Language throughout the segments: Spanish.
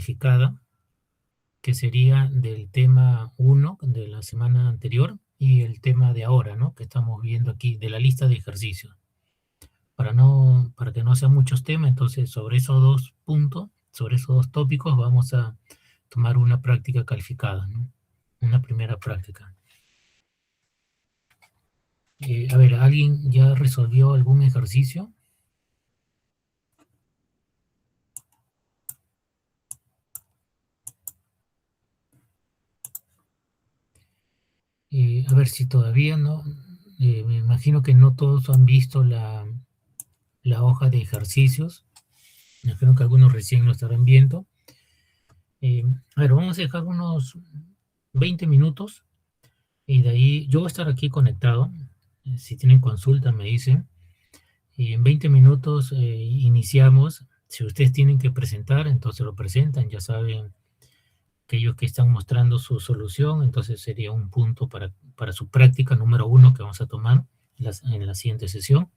calificada, que sería del tema 1 de la semana anterior y el tema de ahora, ¿no? Que estamos viendo aquí, de la lista de ejercicios. Para que no sean muchos temas, entonces sobre esos dos puntos, sobre esos dos tópicos, vamos a tomar una práctica calificada, ¿no? Una primera práctica. A ver, ¿alguien ya resolvió algún ejercicio? A ver si todavía no, me imagino que no todos han visto la hoja de ejercicios. Me imagino que algunos recién lo estarán viendo. A ver, vamos a dejar unos 20 minutos y de ahí yo voy a estar aquí conectado. Si tienen consulta me dicen. Y en 20 minutos iniciamos. Si ustedes tienen que presentar, entonces lo presentan. Ya saben, aquellos que están mostrando su solución, entonces sería un punto para su práctica número 1 que vamos a tomar en la siguiente sesión.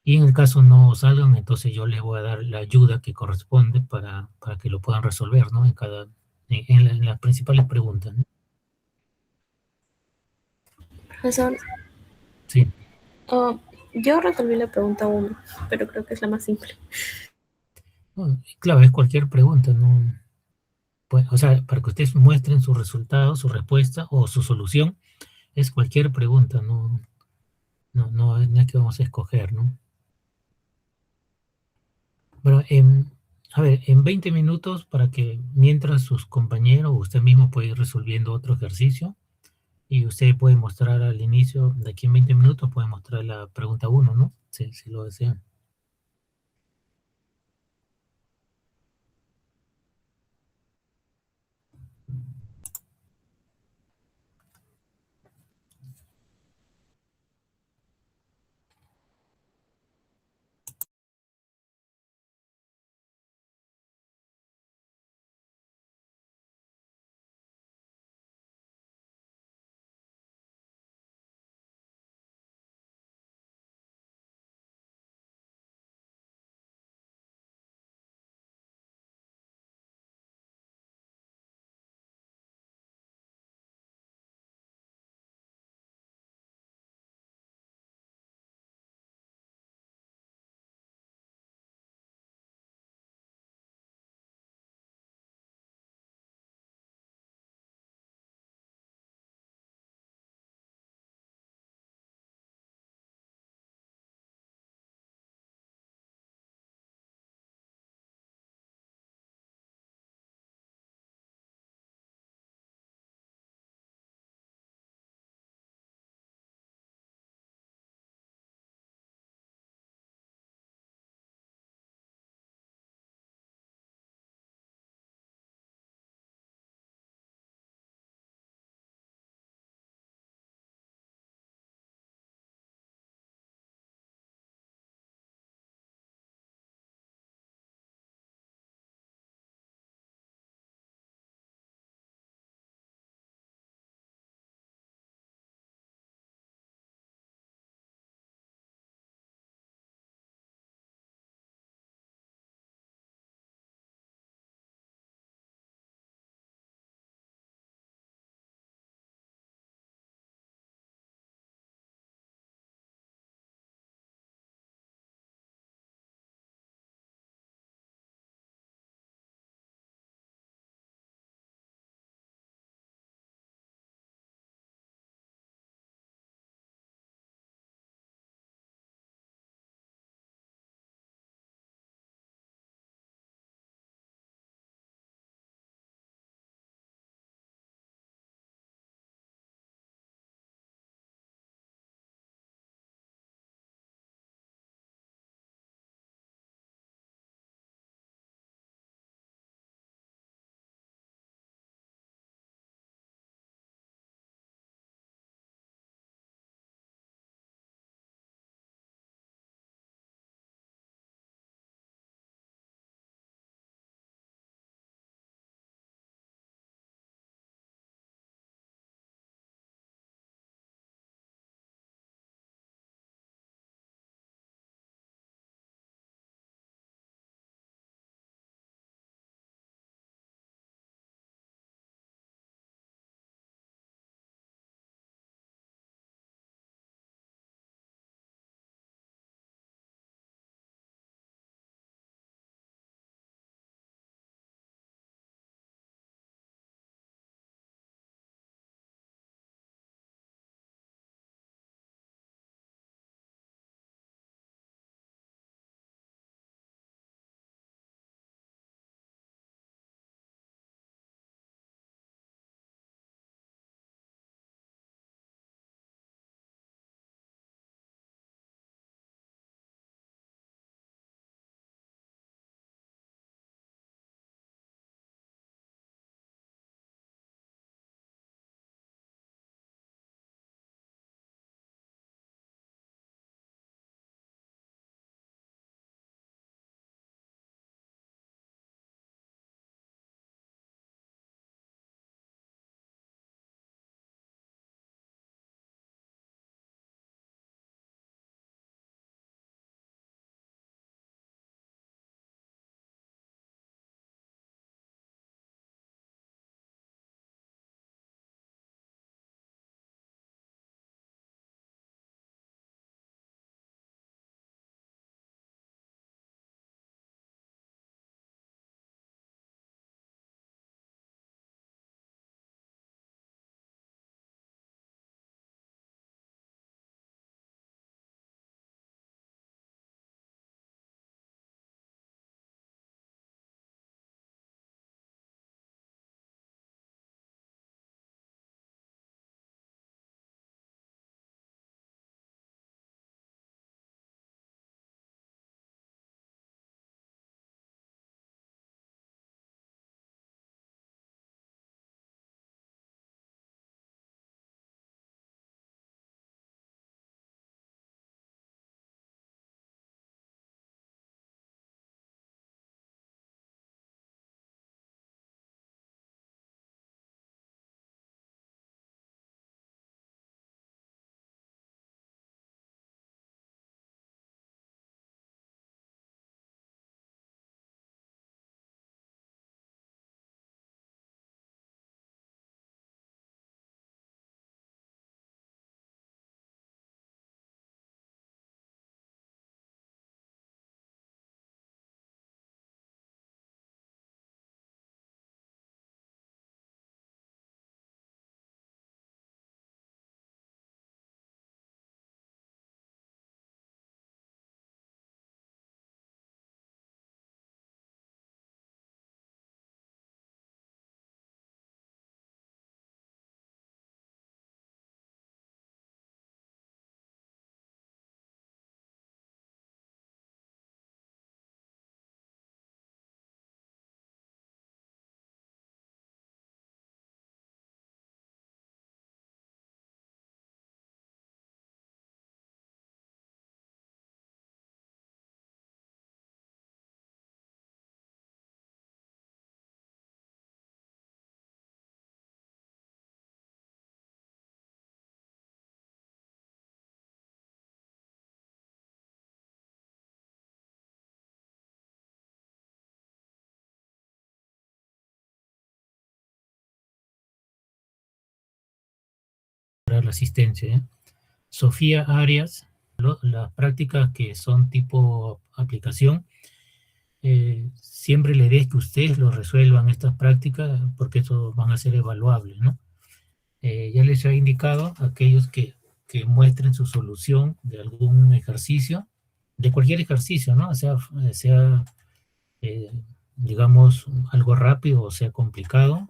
Y en el caso no salgan, entonces yo les voy a dar la ayuda que corresponde para que lo puedan resolver, ¿no? En las principales preguntas, ¿no? Profesor, Sí. oh, yo resolví la pregunta 1, pero creo que es la más simple. Bueno, claro, es cualquier pregunta, ¿no? Pues, o sea, para que ustedes muestren su resultado, su respuesta o su solución, es cualquier pregunta, no es que vamos a escoger, ¿no? Bueno, a ver, en 20 minutos para que mientras sus compañeros o usted mismo puede ir resolviendo otro ejercicio y usted puede mostrar al inicio, de aquí en 20 minutos, puede mostrar la pregunta 1, ¿no? Si lo desean. aclarar la asistencia, ¿eh? Sofía Arias, las prácticas que son tipo aplicación, siempre la idea es que ustedes lo resuelvan estas prácticas, porque eso van a ser evaluables, ¿no? Ya les he indicado a aquellos que muestren su solución de algún ejercicio, de cualquier ejercicio, ¿no? Sea eh, digamos, algo rápido o sea complicado,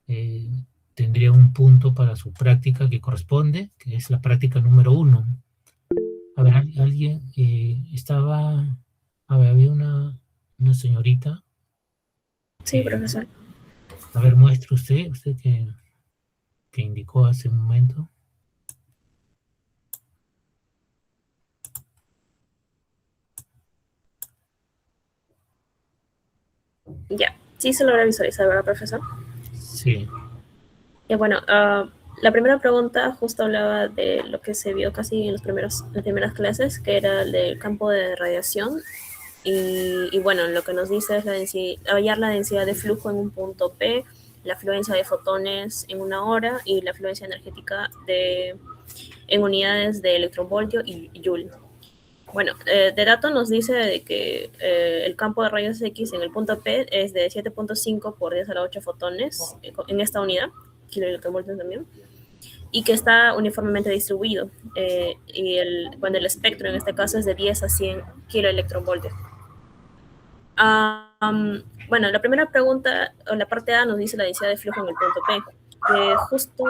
eh, tendría un punto para su práctica que corresponde, que es la práctica número 1. A ver, alguien estaba, a ver, había una señorita. Sí, profesor. A ver, muestre usted que indicó hace un momento. Ya, sí se logra visualizar, ¿verdad, profesor? Sí. Y bueno, la primera pregunta justo hablaba de lo que se vio casi en las primeras clases, que era el del campo de radiación. Y bueno, lo que nos dice es hallar la densidad de flujo en un punto P, la afluencia de fotones en una hora y la afluencia energética en unidades de electronvoltio y joule. Bueno, de dato nos dice de que el campo de rayos X en el punto P es de 7.5 por 10 a la 8 fotones en esta unidad, kiloelectronvoltios también, y que está uniformemente distribuido. Bueno, el espectro en este caso es de 10 a 100 kiloelectronvoltios. Bueno, la primera pregunta, o la parte A, nos dice la densidad de flujo en el punto P. Justo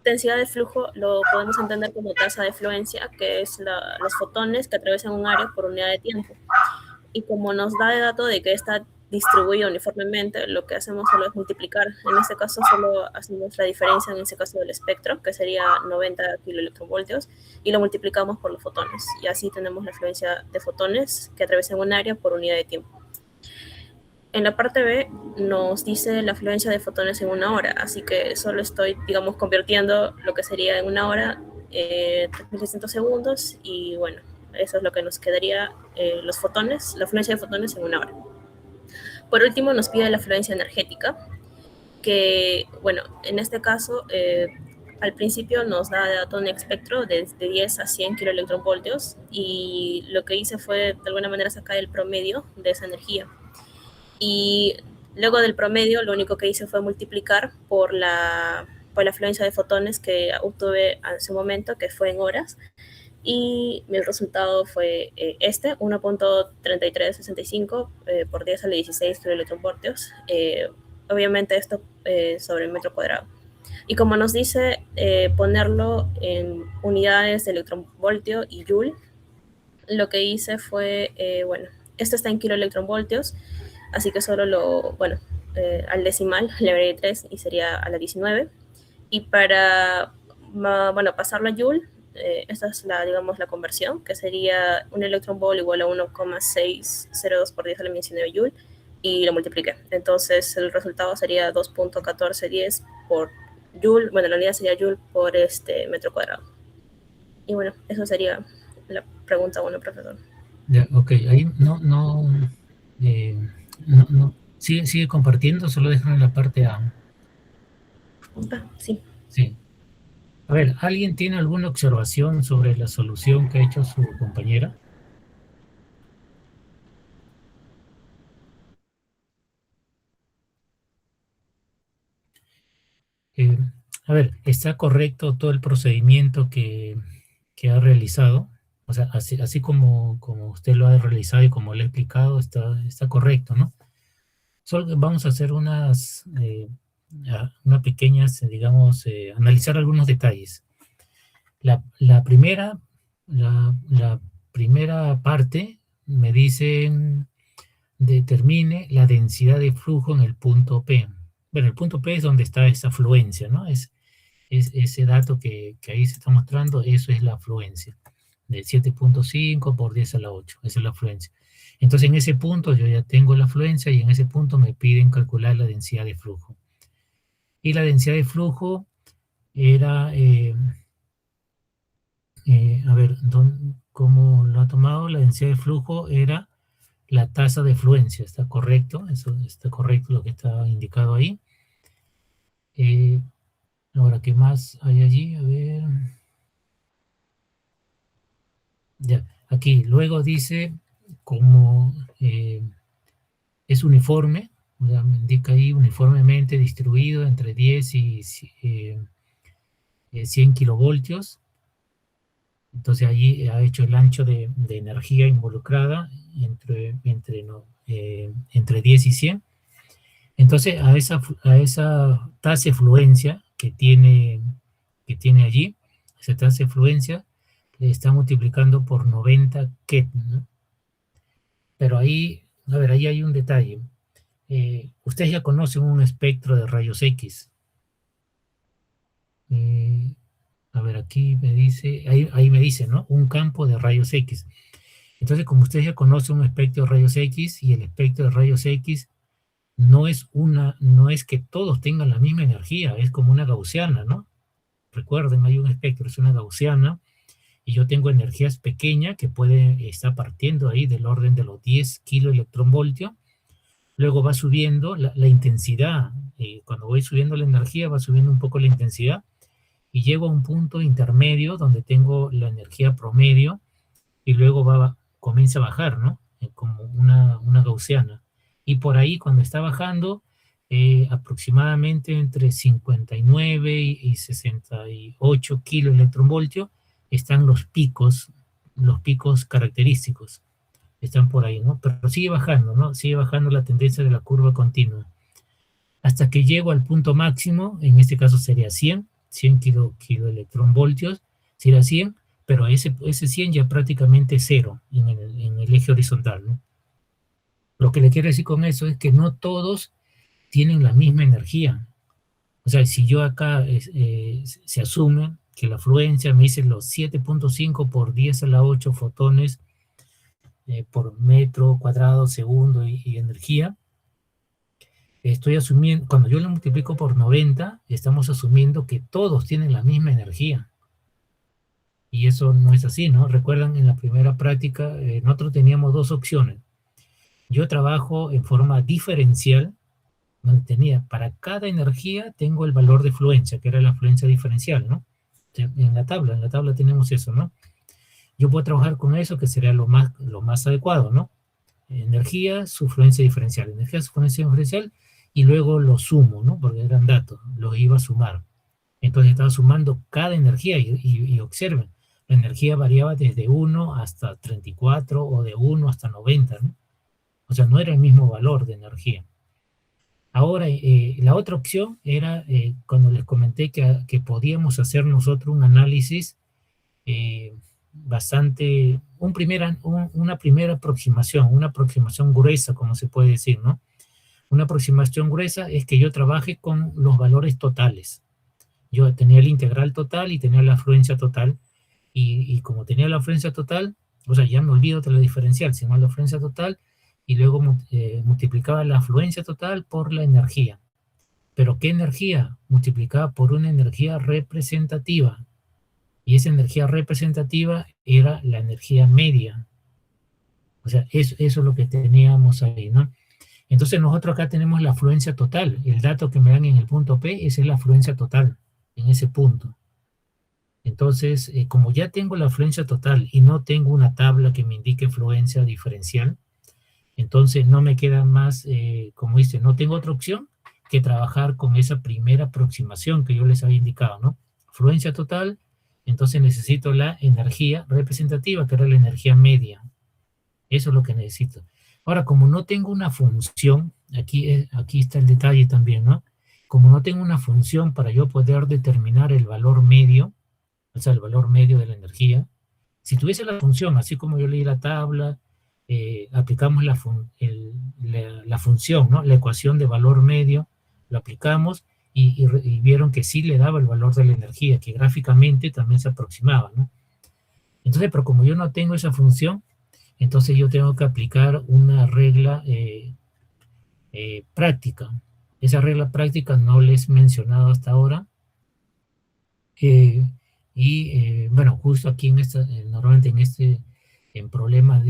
densidad de flujo lo podemos entender como tasa de fluencia, que es los fotones que atraviesan un área por unidad de tiempo. Y como nos da el dato de que está distribuido uniformemente, lo que hacemos solo es multiplicar. En este caso solo hacemos la diferencia, en este caso del espectro, que sería 90 kiloelectronvoltios, y lo multiplicamos por los fotones. Y así tenemos la fluencia de fotones que atraviesan un área por unidad de tiempo. En la parte B nos dice la afluencia de fotones en una hora, así que solo estoy, digamos, convirtiendo lo que sería en una hora, 3.600 segundos, y bueno, eso es lo que nos quedaría, los fotones, la afluencia de fotones en una hora. Por último, nos pide la afluencia energética, que, bueno, en este caso, al principio nos da dato un espectro de 10 a 100 kiloelectronvoltios, y lo que hice fue, de alguna manera, sacar el promedio de esa energía. Y luego del promedio, lo único que hice fue multiplicar por la afluencia de fotones que obtuve hace un momento, que fue en horas, y mi resultado fue 1.3365 por 10 a la 16 kiloelectronvoltios. Obviamente esto sobre el metro cuadrado. Y como nos dice ponerlo en unidades de electronvoltio y joule, lo que hice fue, bueno, esto está en kiloelectronvoltios, así que solo al decimal le agregué 3 y sería a la 19. Y para, bueno, pasarlo a joule, esta es digamos, la conversión, que sería un electronvolt igual a 1,602 por 10 a la 19 joule, y lo multipliqué. Entonces el resultado sería 2.1410 por joule, bueno, la unidad sería joule por metro cuadrado. Y bueno, eso sería la pregunta 1, profesor. Ya, ok, ahí sigue compartiendo, solo dejan en la parte A. Sí. Sí. A ver, ¿alguien tiene alguna observación sobre la solución que ha hecho su compañera? A ver, ¿está correcto todo el procedimiento que ha realizado? O sea, así como usted lo ha realizado y como le he explicado, está correcto, ¿no? Solo vamos a hacer unas pequeñas, digamos, analizar algunos detalles. La primera parte me dicen determine la densidad de flujo en el punto P. Bueno, el punto P es donde está esa afluencia, ¿no? Es ese dato que ahí se está mostrando, eso es la afluencia, de 7.5 por 10 a la 8, esa es la afluencia. Entonces en ese punto yo ya tengo la afluencia y en ese punto me piden calcular la densidad de flujo. Y la densidad de flujo era, a ver, ¿cómo lo ha tomado? La densidad de flujo era la tasa de fluencia, ¿está correcto? Eso está correcto lo que está indicado ahí. Ahora, ¿qué más hay allí? A ver. Ya, aquí, luego dice como es uniforme, o sea, me indica ahí uniformemente distribuido entre 10 y 100 kilovoltios. Entonces allí ha hecho el ancho de energía involucrada entre 10 y 100. Entonces a esa tasa de fluencia que tiene allí, esa tasa de fluencia, le está multiplicando por 90 ket, ¿no? Pero ahí, a ver, ahí hay un detalle. Ustedes ya conocen un espectro de rayos X. Eh, a ver, aquí me dice, ahí me dice, ¿no? Un campo de rayos X. Entonces, como ustedes ya conocen un espectro de rayos X, y el espectro de rayos X no es que todos tengan la misma energía, es como una gaussiana, ¿no? Recuerden, hay un espectro, es una gaussiana, y yo tengo energías pequeñas que pueden estar partiendo ahí del orden de los 10 kiloelectronvoltios. Luego va subiendo la intensidad, cuando voy subiendo la energía va subiendo un poco la intensidad, y llego a un punto intermedio donde tengo la energía promedio, y luego comienza a bajar, ¿no? Como una gaussiana. Y por ahí, cuando está bajando, aproximadamente entre 59 y 68 kiloelectronvoltios, están los picos característicos, están por ahí, ¿no? Pero sigue bajando, ¿no? Sigue bajando la tendencia de la curva continua. Hasta que llego al punto máximo, en este caso sería 100 kiloelectronvoltios, sería 100, pero ese 100 ya prácticamente cero en el eje horizontal, ¿no? Lo que le quiero decir con eso es que no todos tienen la misma energía. O sea, si yo acá se asume que la fluencia me dice los 7.5 por 10 a la 8 fotones por metro cuadrado, segundo y energía, estoy asumiendo, cuando yo lo multiplico por 90, estamos asumiendo que todos tienen la misma energía. Y eso no es así, ¿no? Recuerdan, en la primera práctica, nosotros teníamos dos opciones. Yo trabajo en forma diferencial, donde para cada energía tengo el valor de fluencia, que era la fluencia diferencial, ¿no? En la tabla tenemos eso, ¿no? Yo puedo trabajar con eso, que sería lo más adecuado, ¿no? Energía, su fluencia diferencial, energía, su fluencia diferencial, y luego lo sumo, ¿no? Porque eran datos, los iba a sumar. Entonces estaba sumando cada energía, y observen, la energía variaba desde 1 hasta 34 o de 1 hasta 90, ¿no? O sea, no era el mismo valor de energía. Ahora, la otra opción era cuando les comenté que podíamos hacer nosotros un análisis una primera aproximación, una aproximación gruesa, como se puede decir, ¿no? Una aproximación gruesa es que yo trabaje con los valores totales. Yo tenía el integral total y tenía la afluencia total, y como tenía la afluencia total, o sea, ya me olvido de la diferencial, sino la afluencia total, y luego multiplicaba la afluencia total por la energía. ¿Pero qué energía? Multiplicaba por una energía representativa, y esa energía representativa era la energía media. O sea, eso es lo que teníamos ahí, ¿no? Entonces nosotros acá tenemos la afluencia total. El dato que me dan en el punto P, esa es la afluencia total, en ese punto. Entonces, como ya tengo la afluencia total y no tengo una tabla que me indique fluencia diferencial, entonces no me queda más, como dice, no tengo otra opción que trabajar con esa primera aproximación que yo les había indicado, ¿no? Fluencia total, entonces necesito la energía representativa, que era la energía media. Eso es lo que necesito. Ahora, como no tengo una función, aquí está el detalle también, ¿no? Como no tengo una función para yo poder determinar el valor medio, o sea, el valor medio de la energía, si tuviese la función, así como yo leí la tabla, aplicamos la función, ¿no? La ecuación de valor medio, lo aplicamos y vieron que sí le daba el valor de la energía, que gráficamente también se aproximaba, ¿no? Entonces, pero como yo no tengo esa función, entonces yo tengo que aplicar una regla práctica. Esa regla práctica no les he mencionado hasta ahora. Bueno, justo aquí normalmente en problemas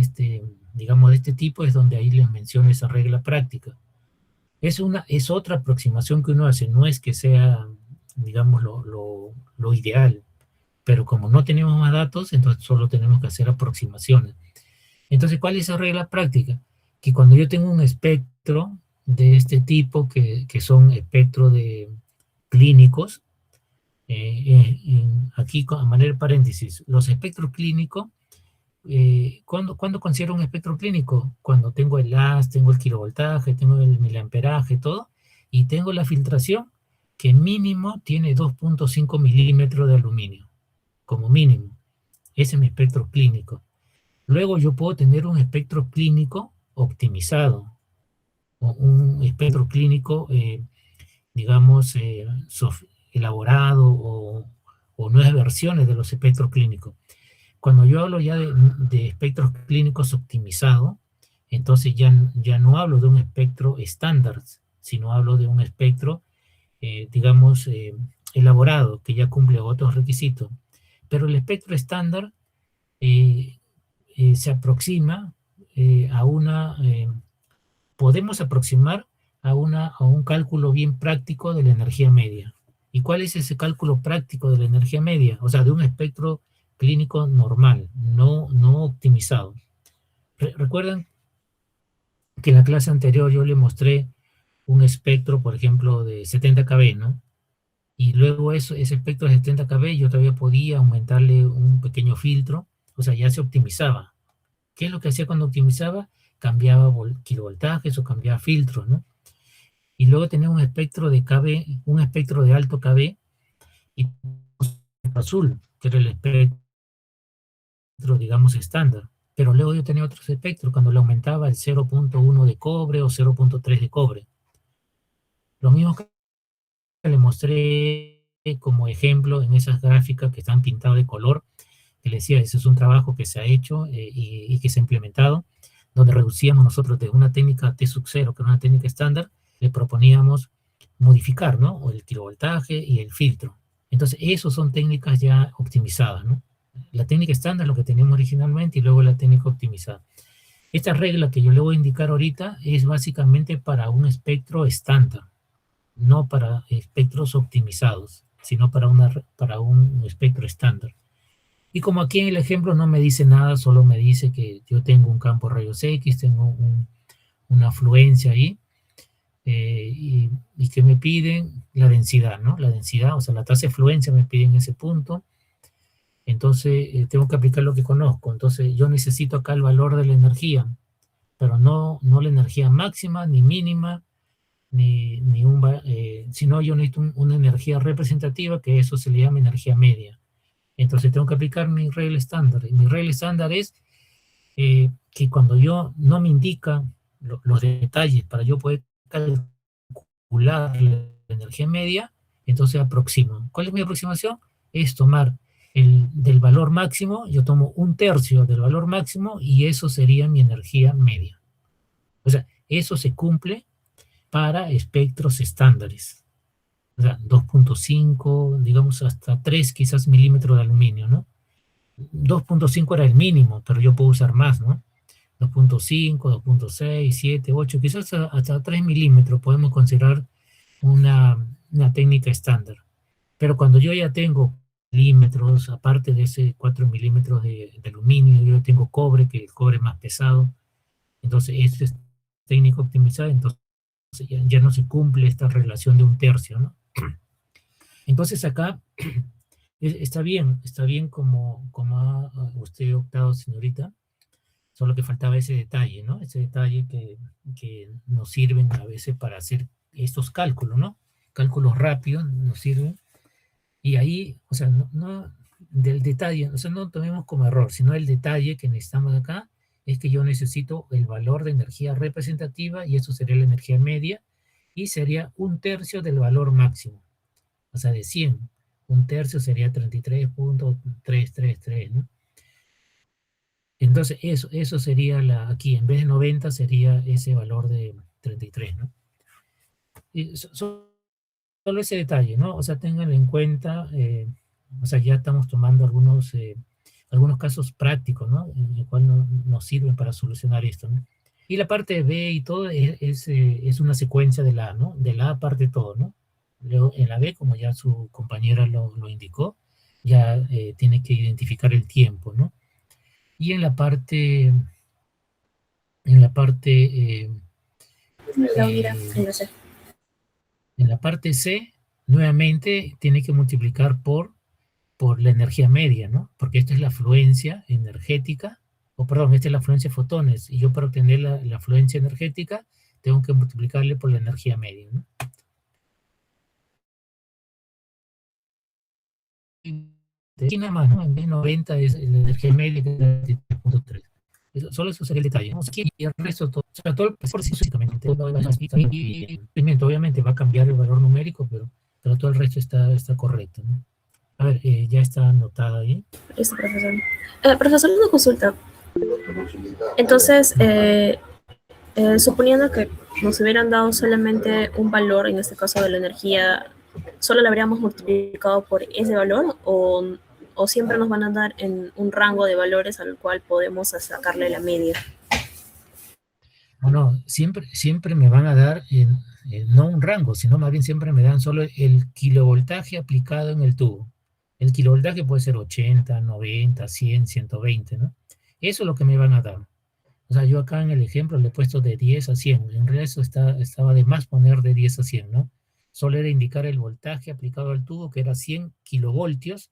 digamos, de este tipo, es donde ahí les menciono esa regla práctica. Es otra aproximación que uno hace, no es que sea digamos, lo ideal. Pero como no tenemos más datos, entonces solo tenemos que hacer aproximaciones. Entonces, ¿cuál es la regla práctica? Que cuando yo tengo un espectro de este tipo, que son espectros de clínicos, aquí a manera de paréntesis, los espectros clínicos, ¿cuándo considero un espectro clínico? Cuando tengo el haz, tengo el kilovoltaje, tengo el miliamperaje, todo, y tengo la filtración que mínimo tiene 2.5 milímetros de aluminio, como mínimo. Ese es mi espectro clínico. Luego yo puedo tener un espectro clínico optimizado, o un espectro clínico, digamos, elaborado, o nuevas versiones de los espectros clínicos. Cuando yo hablo ya de espectros clínicos optimizados, entonces ya no hablo de un espectro estándar, sino hablo de un espectro, digamos, elaborado, que ya cumple otros requisitos. Pero el espectro estándar se aproxima a una, podemos aproximar a un cálculo bien práctico de la energía media. ¿Y cuál es ese cálculo práctico de la energía media? O sea, de un espectro clínico normal, no optimizado. Recuerdan que en la clase anterior yo le mostré un espectro, por ejemplo, de 70 kb, ¿no? Y luego ese espectro de 70 kb yo todavía podía aumentarle un pequeño filtro, o sea, ya se optimizaba. ¿Qué es lo que hacía cuando optimizaba? Cambiaba kilovoltajes o cambiaba filtros, ¿no? Y luego tenía un espectro de KB, un espectro de alto KB, y azul, que era el espectro, digamos, estándar. Pero luego yo tenía otros espectros cuando le aumentaba el 0.1 de cobre o 0.3 de cobre. Lo mismo que le mostré como ejemplo en esas gráficas que están pintadas de color, que le decía, ese es un trabajo que se ha hecho y que se ha implementado, donde reducíamos nosotros de una técnica T sub 0, que era una técnica estándar, le proponíamos modificar, ¿no? O el kilovoltaje y el filtro. Entonces, esas son técnicas ya optimizadas, ¿no? La técnica estándar, lo que teníamos originalmente, y luego la técnica optimizada. Esta regla que yo le voy a indicar ahorita es básicamente para un espectro estándar, no para espectros optimizados, sino para un espectro estándar. Y como aquí en el ejemplo no me dice nada, solo me dice que yo tengo un campo rayos X, tengo una afluencia ahí, y que me piden la densidad, ¿no? La densidad, o sea, la tasa de fluencia me piden ese punto. Entonces, tengo que aplicar lo que conozco. Entonces, yo necesito acá el valor de la energía, pero no la energía máxima, ni mínima, sino yo necesito una energía representativa, que eso se le llama energía media. Entonces, tengo que aplicar mi regla estándar. Y mi regla estándar es que cuando yo no me indica los detalles para yo poder calcular la energía media, entonces aproximo. ¿Cuál es mi aproximación? Es tomar del valor máximo, yo tomo 1/3 del valor máximo y eso sería mi energía media. O sea, eso se cumple para espectros estándares. O sea, 2.5, digamos hasta 3 quizás milímetros de aluminio, ¿no? 2.5 era el mínimo, pero yo puedo usar más, ¿no? 2.5, 2.6, 7, 8, quizás hasta 3 milímetros podemos considerar una técnica estándar. Pero cuando yo ya tengo milímetros, aparte de ese 4 milímetros de aluminio, yo tengo cobre, que el cobre es más pesado, entonces esto es técnica optimizada, entonces ya no se cumple esta relación de 1/3, ¿no? Entonces acá está bien como ha usted optado, señorita, solo que faltaba ese detalle, ¿no? Ese detalle que nos sirven a veces para hacer estos cálculos, ¿no? Cálculos rápidos nos sirven. Y ahí, o sea, del detalle, o sea, no tomemos como error, sino el detalle que necesitamos acá es que yo necesito el valor de energía representativa, y eso sería la energía media, y sería 1/3 del valor máximo. O sea, de 100, 1/3 sería 33.333, ¿no? Entonces, eso sería aquí, en vez de 90 sería ese valor de 33, ¿no? Y solo ese detalle, ¿no? O sea, tengan en cuenta, o sea, ya estamos tomando algunos casos prácticos, ¿no? En el cual nos sirven para solucionar esto, ¿no? Y la parte B y todo es una secuencia de la A, ¿no? De la A parte todo, ¿no? Luego, en la B, como ya su compañera lo indicó, ya tiene que identificar el tiempo, ¿no? Y en la parte, eh, Mira, eh, no sé. en la parte C, nuevamente tiene que multiplicar por la energía media, ¿no? Porque esta es la afluencia energética, o perdón, esta es la afluencia de fotones, y yo para obtener la afluencia energética tengo que multiplicarle por la energía media, ¿no? Aquí nada más, ¿no? En vez de 90 es la energía media, que es 3.3. Solo eso sería el detalle, ¿no? Y el resto, todo, o sea, todo el proceso físicamente, obviamente va a cambiar el valor numérico, pero todo el resto está correcto, ¿no? A ver, ya está anotado ahí. Listo, profesor. Profesor, una consulta. Entonces, suponiendo que nos hubieran dado solamente un valor, en este caso de la energía, ¿solo lo habríamos multiplicado por ese valor o siempre nos van a dar en un rango de valores al cual podemos sacarle la media? No, siempre me van a dar no un rango, sino más bien siempre me dan solo el kilovoltaje aplicado en el tubo. El kilovoltaje puede ser 80, 90, 100, 120, ¿no? Eso es lo que me van a dar. O sea, yo acá en el ejemplo le he puesto de 10 a 100. En realidad eso estaba de más poner de 10 a 100, ¿no? Solo era indicar el voltaje aplicado al tubo, que era 100 kilovoltios,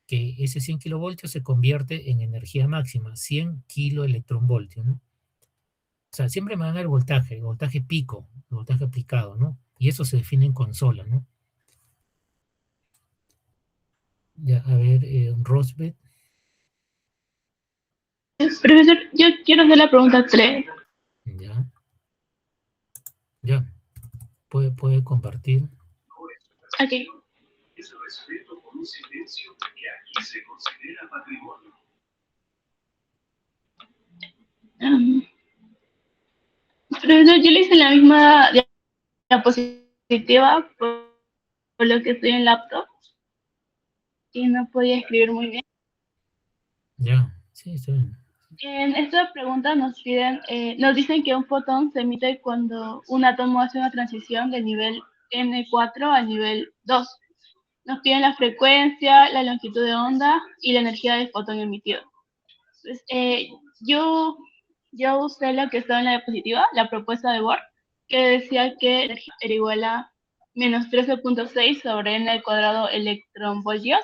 que ese 100 kilovoltios se convierte en energía máxima, 100 kiloelectronvoltios, ¿no? O sea, siempre me dan el voltaje pico, el voltaje aplicado, ¿no? Y eso se define en consola, ¿no? Ya, a ver, Rosbeth. Profesor, yo quiero hacer la pregunta 3. Ya, ya, puede compartir. Ok. Profesor, yo le hice la misma diapositiva por lo que estoy en laptop y no podía escribir muy bien. Ya, sí, está bien. En esta pregunta nos dicen que un fotón se emite cuando un átomo hace una transición del nivel N4 al nivel 2. Nos piden la frecuencia, la longitud de onda y la energía del fotón emitido. Pues, yo usé la que estaba en la diapositiva, la propuesta de Bohr, que decía que la energía era igual a menos 13.6 sobre n al cuadrado electronvoltios.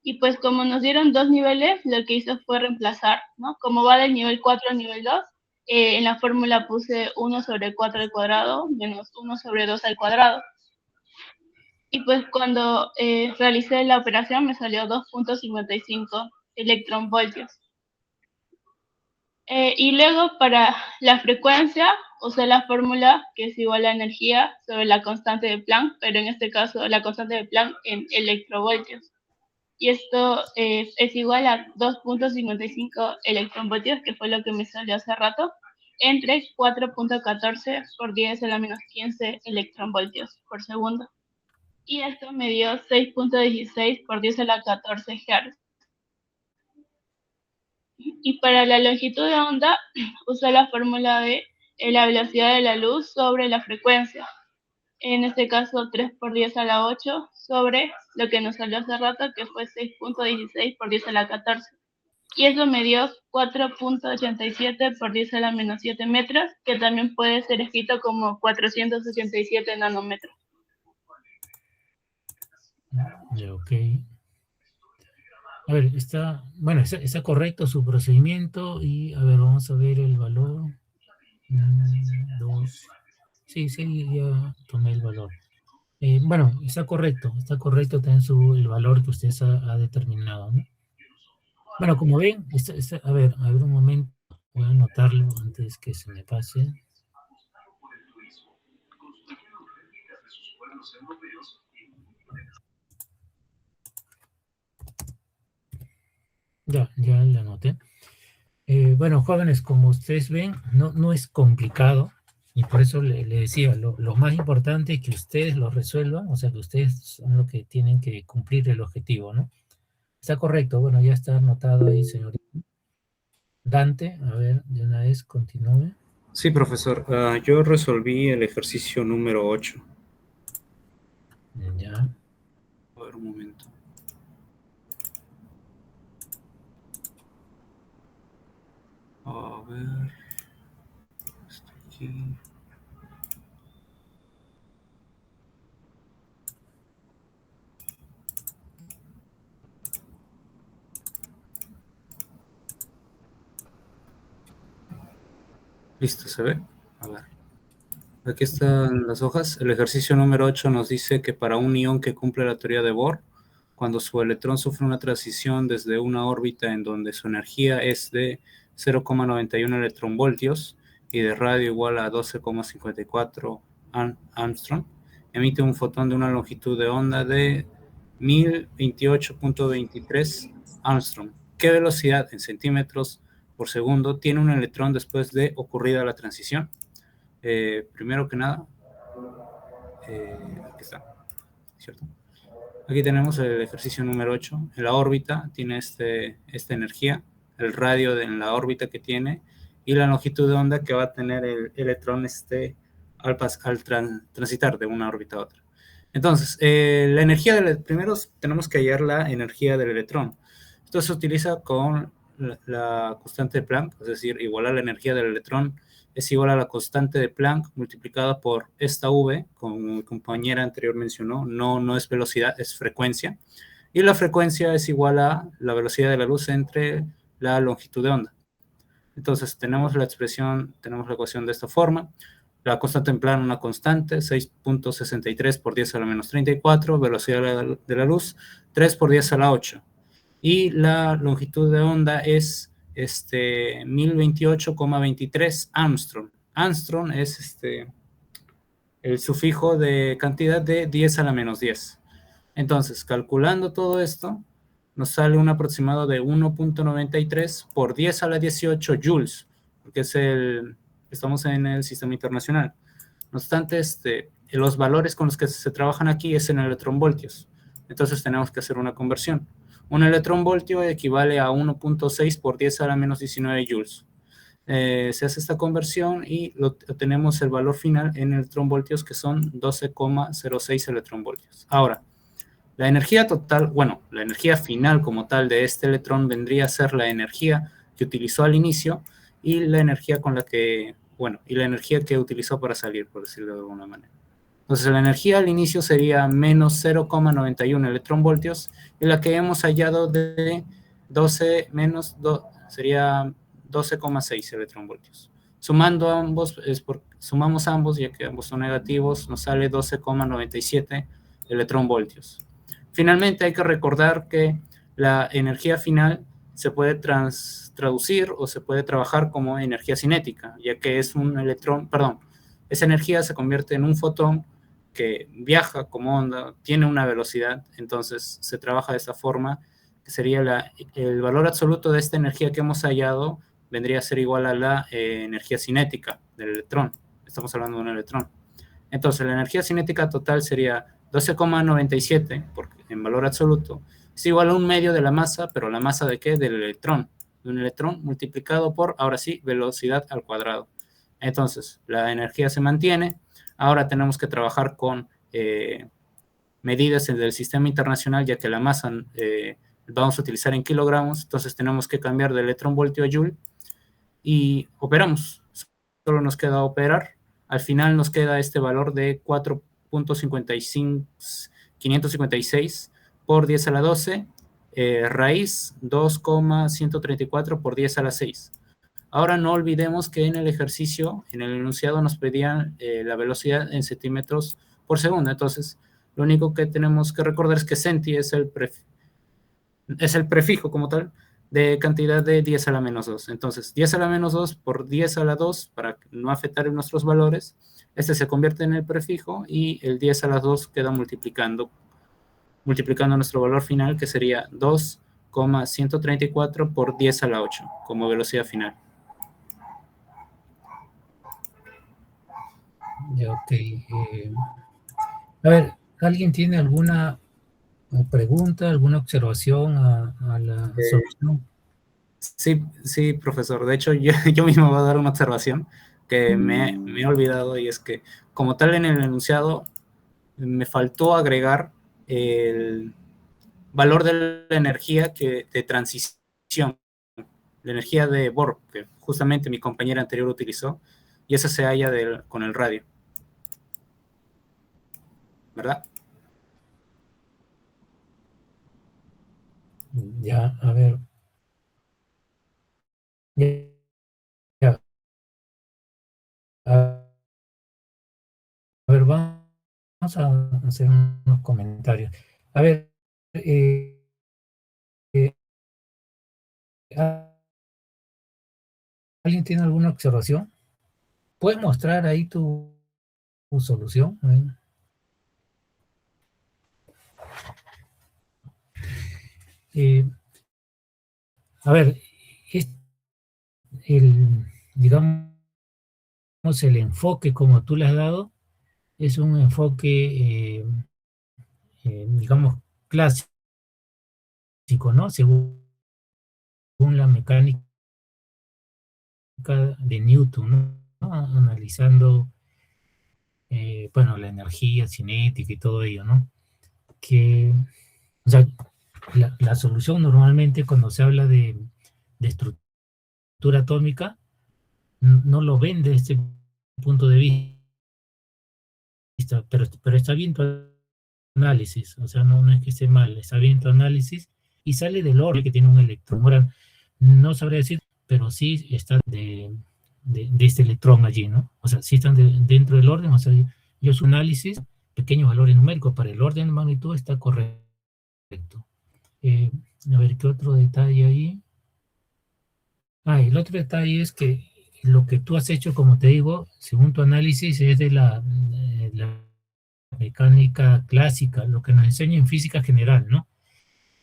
Y pues como nos dieron dos niveles, lo que hice fue reemplazar, ¿no? Como va del nivel 4 al nivel 2, en la fórmula puse 1 sobre 4 al cuadrado menos 1 sobre 2 al cuadrado. Y pues cuando realicé la operación me salió 2.55 electronvoltios. Y luego para la frecuencia usé la fórmula que es igual a energía sobre la constante de Planck, pero en este caso la constante de Planck en electrovoltios. Y esto es igual a 2.55 electronvoltios, que fue lo que me salió hace rato, entre 4.14 por 10 a la menos 15 electronvoltios por segundo. Y esto me dio 6.16 por 10 a la 14 Hz. Y para la longitud de onda, uso la fórmula de la velocidad de la luz sobre la frecuencia. En este caso, 3 por 10 a la 8 sobre lo que nos salió hace rato, que fue 6.16 por 10 a la 14. Y eso me dio 4.87 por 10 a la menos 7 metros, que también puede ser escrito como 487 nanómetros. Ya, ok. A ver, está correcto su procedimiento y, a ver, vamos a ver el valor. 2. Sí, ya tomé el valor. Bueno, está correcto también el valor que usted ha determinado, ¿no? Bueno, como ven, a ver un momento, voy a anotarlo antes que se me pase. Ya le anoté. Bueno, jóvenes, como ustedes ven, no es complicado y por eso le decía, lo más importante es que ustedes lo resuelvan, o sea, que ustedes son los que tienen que cumplir el objetivo, ¿no? Está correcto, bueno, ya está anotado ahí, señorita. Dante, a ver, de una vez continúe. Sí, profesor. Yo resolví el ejercicio número 8. un momento. A ver. Esto aquí. Listo, ¿se ve? A ver. Aquí están las hojas. El ejercicio número 8 nos dice que para un ion que cumple la teoría de Bohr, cuando su electrón sufre una transición desde una órbita en donde su energía es de 0,91 electronvoltios y de radio igual a 12,54 Armstrong, emite un fotón de una longitud de onda de 1028.23 Armstrong. ¿Qué velocidad en centímetros por segundo tiene un electrón después de ocurrida la transición? Primero que nada, aquí está, ¿cierto? Aquí tenemos el ejercicio número 8. En la órbita tiene esta energía, el radio en la órbita que tiene y la longitud de onda que va a tener el electrón al transitar de una órbita a otra. Entonces, la energía primero tenemos que hallar la energía del electrón. Esto se utiliza con la constante de Planck, es decir, igualar la energía del electrón es igual a la constante de Planck multiplicada por esta V, como mi compañera anterior mencionó, no es velocidad, es frecuencia, y la frecuencia es igual a la velocidad de la luz entre la longitud de onda. Entonces tenemos la expresión, tenemos la ecuación de esta forma, la constante en Planck, una constante, 6.63 por 10 a la menos 34, velocidad de la luz, 3 por 10 a la 8, y la longitud de onda es 1028,23 Armstrong. Armstrong es el sufijo de cantidad de 10 a la menos 10. Entonces, calculando todo esto, nos sale un aproximado de 1.93 por 10 a la 18 joules, porque estamos en el sistema internacional. No obstante, los valores con los que se trabajan aquí es en electronvoltios. Entonces tenemos que hacer una conversión. Un electronvoltio equivale a 1.6 por 10 a la menos 19 joules. Se hace esta conversión y obtenemos el valor final en electronvoltios, que son 12,06 electronvoltios. Ahora, la energía total, bueno, la energía final como tal de este electrón vendría a ser la energía que utilizó al inicio y la energía y la energía que utilizó para salir, por decirlo de alguna manera. Entonces la energía al inicio sería menos 0,91 electronvoltios y la que hemos hallado de 12 menos 2 sería 12,6 electronvoltios. Sumando ambos, sumamos ambos, ya que ambos son negativos, nos sale 12,97 electronvoltios. Finalmente hay que recordar que la energía final se puede traducir o se puede trabajar como energía cinética, ya que es un electrón, esa energía se convierte en un fotón que viaja como onda, tiene una velocidad, entonces se trabaja de esa forma, que sería el valor absoluto de esta energía que hemos hallado, vendría a ser igual a la energía cinética del electrón. Estamos hablando de un electrón. Entonces la energía cinética total sería 12,97 en valor absoluto, es igual a un medio de la masa, pero ¿la masa de qué? Del electrón. De un electrón multiplicado por, ahora sí, velocidad al cuadrado. Entonces, la energía se mantiene. Ahora tenemos que trabajar con medidas del sistema internacional, ya que la masa vamos a utilizar en kilogramos, entonces tenemos que cambiar de electronvoltio a joule y operamos. Solo nos queda operar. Al final nos queda este valor de 4.556 por 10 a la 12, raíz 2,134 por 10 a la 6. Ahora no olvidemos que en el ejercicio, en el enunciado nos pedían la velocidad en centímetros por segundo. Entonces, lo único que tenemos que recordar es que centi es el prefijo como tal de cantidad de 10 a la menos 2. Entonces, 10 a la menos 2 por 10 a la 2, para no afectar nuestros valores, se convierte en el prefijo y el 10 a la 2 queda multiplicando nuestro valor final, que sería 2,134 por 10 a la 8 como velocidad final. Ok. A ver, ¿alguien tiene alguna pregunta, alguna observación a la solución? Sí, profesor. De hecho, yo mismo voy a dar una observación que me he olvidado, y es que, como tal, en el enunciado me faltó agregar valor de la energía de transición, la energía de Bohr, que justamente mi compañera anterior utilizó, y esa se halla con el radio, ¿verdad? Ya, a ver. Ya, ya. A ver, vamos a hacer unos comentarios. A ver, eh, ¿alguien tiene alguna observación? ¿Puedes mostrar ahí tu solución? Eh, a ver, es digamos, el enfoque como tú le has dado es un enfoque, digamos, clásico, ¿no? Según la mecánica de Newton, ¿no? Analizando, bueno, la energía cinética y todo ello, ¿no? Que, o sea, la solución normalmente cuando se habla de estructura atómica, no lo ven desde este punto de vista, pero está bien tu análisis, o sea, no es que esté mal, está bien tu análisis y sale del orden que tiene un electrón. Ahora, no sabría decir, pero sí está de este electrón allí, ¿no? O sea, sí están dentro del orden, o sea, yo su análisis, pequeños valores numéricos para el orden de magnitud está correcto. Eh, a ver, ¿qué otro detalle ahí? El otro detalle es que lo que tú has hecho, como te digo, según tu análisis, es de la mecánica clásica, lo que nos enseña en física general, ¿no?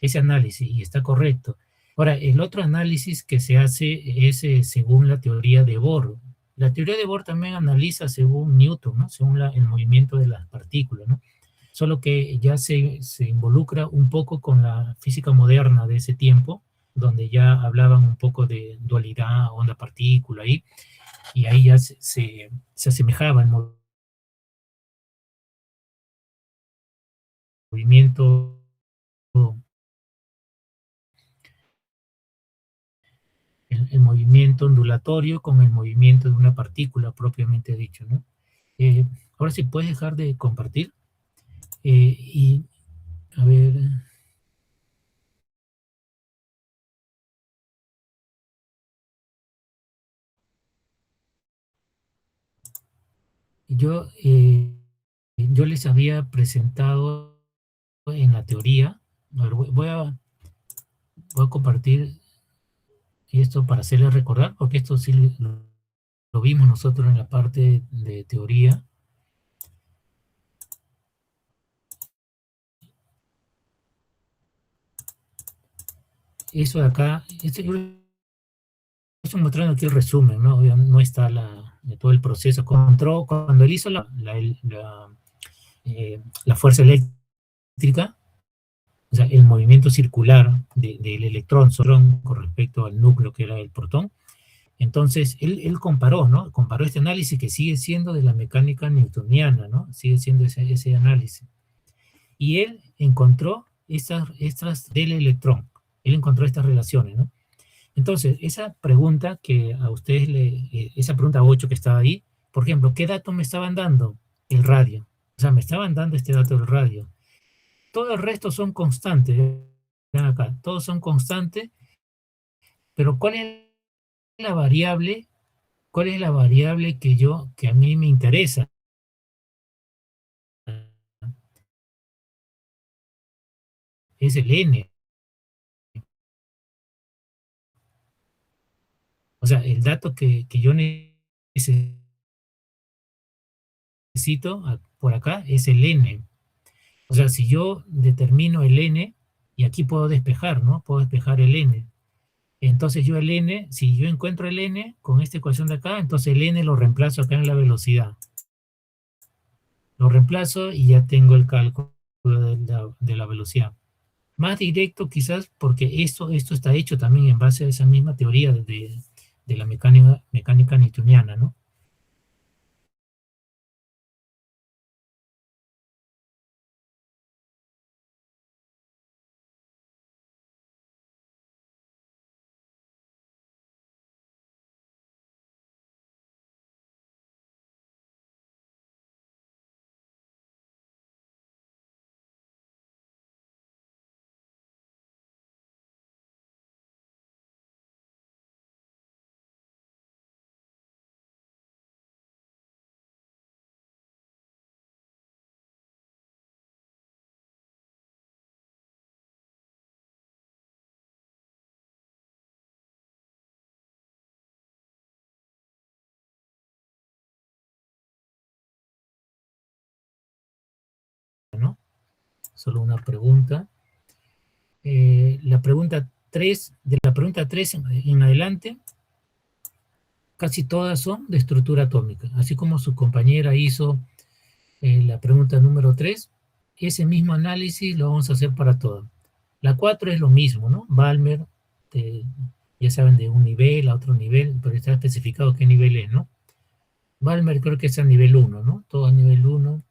Ese análisis, y está correcto. Ahora, el otro análisis que se hace es según la teoría de Bohr. La teoría de Bohr también analiza según Newton, ¿no? Según el movimiento de las partículas, ¿no? Solo que ya se involucra un poco con la física moderna de ese tiempo, donde ya hablaban un poco de dualidad onda-partícula, y ahí ya se asemejaba el movimiento, el movimiento ondulatorio con el movimiento de una partícula propiamente dicho, ¿no? Ahora sí, puedes dejar de compartir. Y a ver, yo les había presentado en la teoría. A ver, voy a compartir esto para hacerles recordar, porque esto sí lo vimos nosotros en la parte de teoría. Eso de acá, estoy mostrando aquí el resumen, ¿no? No está de todo el proceso. Cuando él hizo la fuerza eléctrica, o sea, el movimiento circular del electrón con respecto al núcleo que era el protón. Entonces, él comparó, ¿no? Comparó este análisis que sigue siendo de la mecánica newtoniana, ¿no? Sigue siendo ese análisis. Y él encontró estas del electrón. Él encontró estas relaciones, ¿no? Entonces, esa pregunta que a ustedes, esa pregunta 8 que estaba ahí, por ejemplo, ¿qué dato me estaban dando? El radio. O sea, me estaban dando este dato del radio. Todo el resto son constantes. Vean acá, todos son constantes, pero ¿cuál es la variable? ¿Cuál es la variable que a mí me interesa? Es el n. O sea, el dato que yo necesito por acá es el n. O sea, si yo determino el n, y aquí puedo despejar, ¿no? Puedo despejar el n. Entonces yo el n, si yo encuentro el n con esta ecuación de acá, entonces el n lo reemplazo acá en la velocidad. Lo reemplazo y ya tengo el cálculo de la velocidad. Más directo quizás porque esto está hecho también en base a esa misma teoría de la mecánica newtoniana, ¿no? solo una pregunta. La pregunta 3, de la pregunta 3 en adelante, casi todas son de estructura atómica. Así como su compañera hizo la pregunta número 3, ese mismo análisis lo vamos a hacer para todas. La 4 es lo mismo, ¿no? Balmer, ya saben, de un nivel a otro nivel, pero está especificado qué nivel es, ¿no? Balmer creo que es a nivel 1, ¿no? Todo a nivel 1.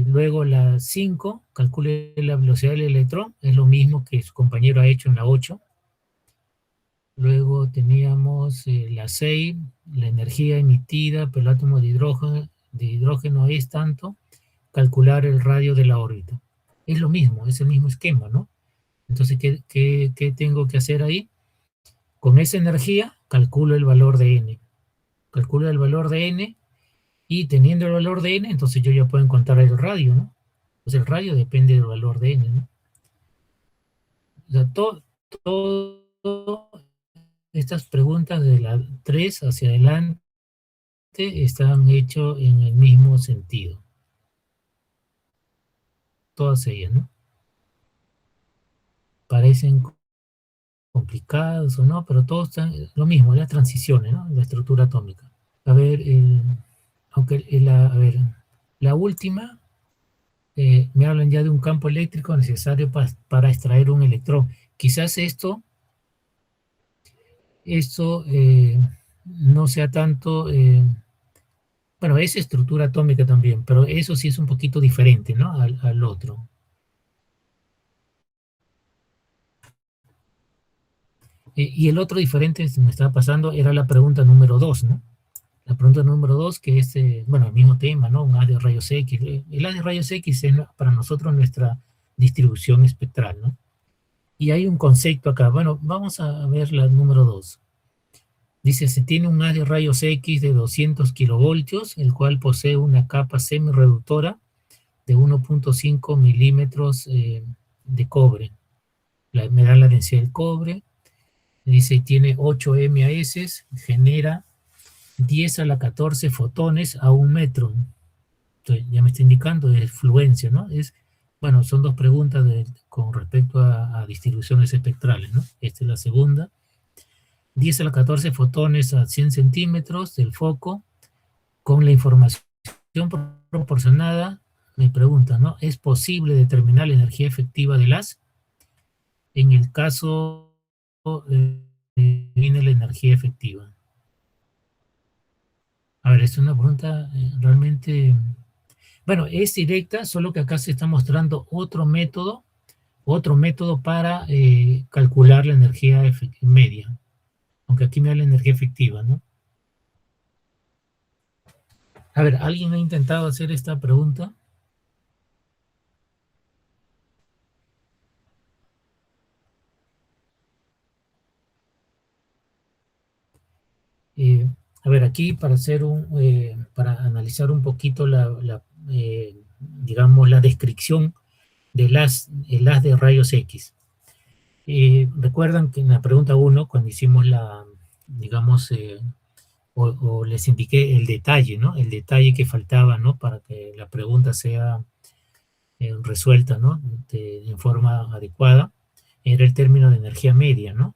Luego la 5, calcule la velocidad del electrón, es lo mismo que su compañero ha hecho en la 8. Luego teníamos la 6, la energía emitida por el átomo de hidrógeno es tanto, calcular el radio de la órbita. Es lo mismo, es el mismo esquema, ¿no? Entonces, ¿qué tengo que hacer ahí? Con esa energía, calculo el valor de n. Calculo el valor de n, y teniendo el valor de n, entonces yo ya puedo encontrar el radio, ¿no? Pues el radio depende del valor de n, ¿no? O sea, todo estas preguntas de la 3 hacia adelante están hechas en el mismo sentido. Todas ellas, ¿no? Parecen complicados o no, pero todos están lo mismo, las transiciones, ¿no? La estructura atómica. A ver, la última, me hablan ya de un campo eléctrico necesario para extraer un electrón. Quizás esto no sea tanto, bueno, es estructura atómica también, pero eso sí es un poquito diferente, ¿no? Al otro. Y el otro diferente, se me estaba pasando, era la pregunta número 2, ¿no? La pregunta número 2, que es, bueno, el mismo tema, ¿no? Un haz de rayos X. El haz de rayos X es para nosotros nuestra distribución espectral, ¿no? Y hay un concepto acá. Bueno, vamos a ver la número 2. Dice, se tiene un haz de rayos X de 200 kilovoltios, el cual posee una capa semireductora de 1.5 milímetros de cobre. Me da la densidad del cobre. Dice, tiene 8 MAS, genera 10 a la 14 fotones a 1 metro. Entonces, ya me está indicando de fluencia, ¿no? Bueno, son dos preguntas con respecto a distribuciones espectrales, ¿no? Esta es la segunda. 10 a la 14 fotones a 100 centímetros del foco, con la información proporcionada, me pregunta, ¿no? ¿Es posible determinar la energía efectiva del haz? En el caso, viene la energía efectiva. A ver, es una pregunta realmente... Bueno, es directa, solo que acá se está mostrando otro método para calcular la energía media. Aunque aquí me da la energía efectiva, ¿no? A ver, ¿alguien ha intentado hacer esta pregunta? A ver, aquí para analizar un poquito digamos, la descripción del haz de rayos X. Recuerdan que en la pregunta 1, cuando hicimos digamos, o les indiqué el detalle, ¿no? El detalle que faltaba, ¿no? Para que la pregunta sea resuelta, ¿no? En forma adecuada, era el término de energía media, ¿no?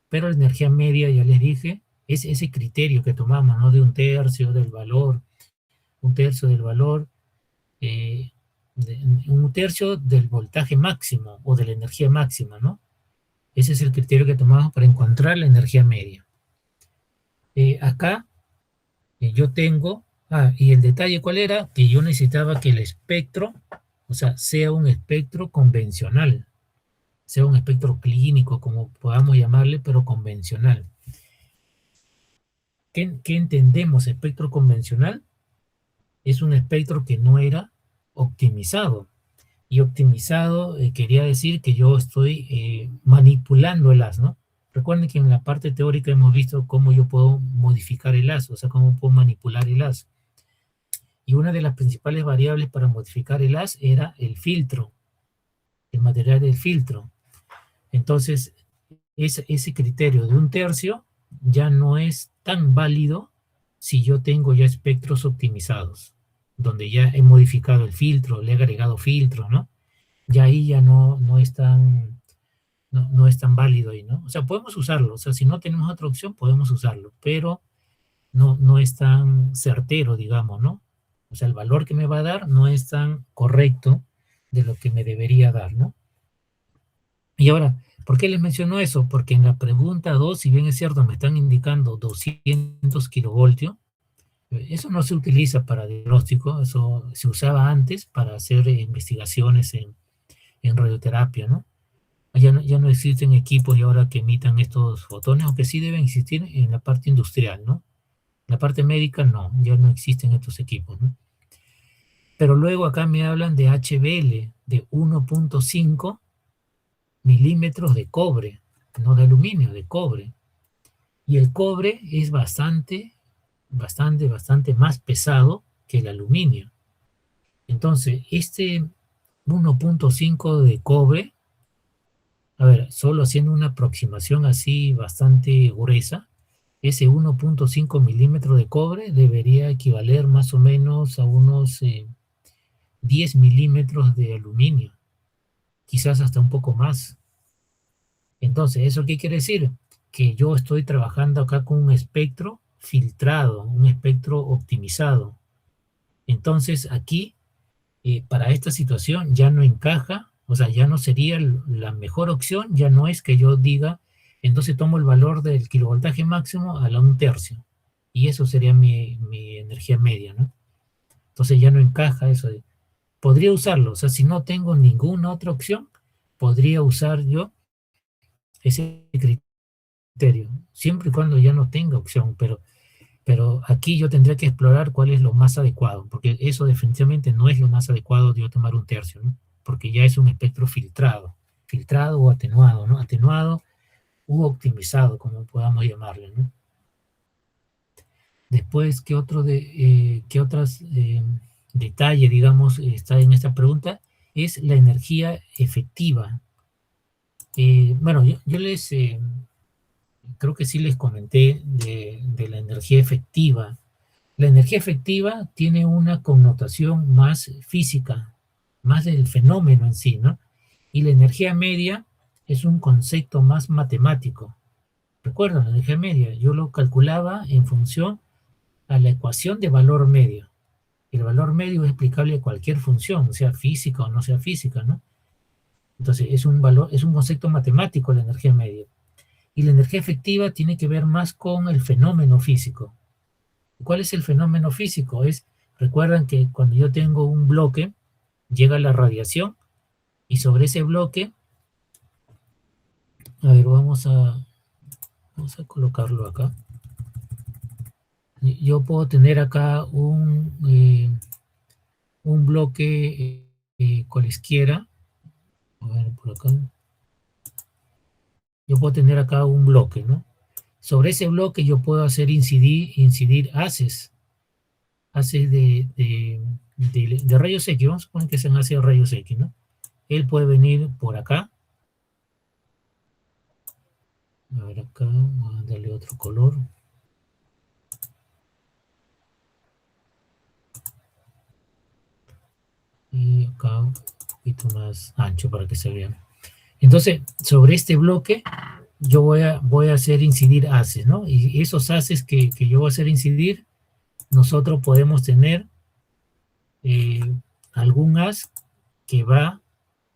Pero la energía media, ya les dije, es ese criterio que tomamos, ¿no? De un tercio del valor, un tercio del voltaje máximo o de la energía máxima, ¿no? Ese es el criterio que tomamos para encontrar la energía media. Acá yo tengo, y el detalle ¿cuál era? Que yo necesitaba que el espectro, o sea, sea un espectro convencional, sea un espectro clínico, como podamos llamarle, pero convencional. ¿Qué entendemos espectro convencional? Es un espectro que no era optimizado. Y optimizado quería decir que yo estoy manipulando el haz, ¿no? Recuerden que en la parte teórica hemos visto cómo yo puedo modificar el haz, o sea, cómo puedo manipular el haz. Y una de las principales variables para modificar el haz era el filtro, el material del filtro. Entonces, ese criterio de un tercio ya no es tan válido si yo tengo ya espectros optimizados. donde ya he modificado el filtro, le he agregado filtro, ¿no? Ya ahí ya no es tan válido ahí, ¿no? O sea, podemos usarlo, o sea, si no tenemos otra opción, podemos usarlo, pero no es tan certero, digamos, ¿no? O sea, el valor que me va a dar no es tan correcto de lo que me debería dar, ¿no? Y ahora, ¿por qué les menciono eso? Porque en la pregunta 2, si bien es cierto, me están indicando 200 kilovoltios, eso no se utiliza para diagnóstico, eso se usaba antes para hacer investigaciones en radioterapia, ¿no? Ya no existen equipos y ahora que emitan estos fotones, aunque sí deben existir en la parte industrial, ¿no? En la parte médica no, ya no existen estos equipos, ¿no? Pero luego acá me hablan de HBL, de 1.5 milímetros de cobre, no de aluminio, de cobre. Y el cobre es bastante más pesado que el aluminio. Entonces, este 1.5 de cobre, a ver, solo haciendo una aproximación así bastante gruesa, ese 1.5 milímetros de cobre debería equivaler más o menos a unos 10 milímetros de aluminio, quizás hasta un poco más. Entonces, ¿eso qué quiere decir? Que yo estoy trabajando acá con un espectro filtrado, un espectro optimizado. Entonces, aquí, para esta situación, ya no encaja, o sea, ya no sería la mejor opción, ya no es que yo diga, entonces tomo el valor del kilovoltaje máximo a la 1/3, y eso sería mi energía media, ¿no? Entonces ya no encaja eso. Podría usarlo, o sea, si no tengo ninguna otra opción, podría usar yo ese criterio, siempre y cuando ya no tenga opción, pero aquí yo tendría que explorar cuál es lo más adecuado, porque eso definitivamente no es lo más adecuado de yo tomar 1/3, ¿no? Porque ya es un espectro filtrado o atenuado, ¿no? Atenuado u optimizado, como podamos llamarle, ¿no? Después, ¿qué otros detalles, digamos, está en esta pregunta? Es la energía efectiva. Bueno, yo les creo que sí les comenté de la energía efectiva. La energía efectiva tiene una connotación más física, más del fenómeno en sí, ¿no? Y la energía media es un concepto más matemático. Recuerden, la energía media, yo lo calculaba en función a la ecuación de valor medio. El valor medio es aplicable a cualquier función, sea física o no sea física, ¿no? Entonces, es un concepto matemático la energía media. Y la energía efectiva tiene que ver más con el fenómeno físico. ¿Cuál es el fenómeno físico? Recuerdan que cuando yo tengo un bloque, llega la radiación, y sobre ese bloque, a ver, vamos a colocarlo acá. Yo puedo tener acá un bloque cualesquiera. A ver, por acá. Yo puedo tener acá un bloque, ¿no? Sobre ese bloque yo puedo hacer incidir haces de rayos X. Vamos a suponer que sean haces de rayos X, ¿no? Él puede venir por acá. A ver acá, vamos a darle otro color. Y acá un poquito más ancho para que se vean. Entonces, sobre este bloque, yo voy a hacer incidir haces, ¿no? Y esos haces que yo voy a hacer incidir, nosotros podemos tener algún haz que va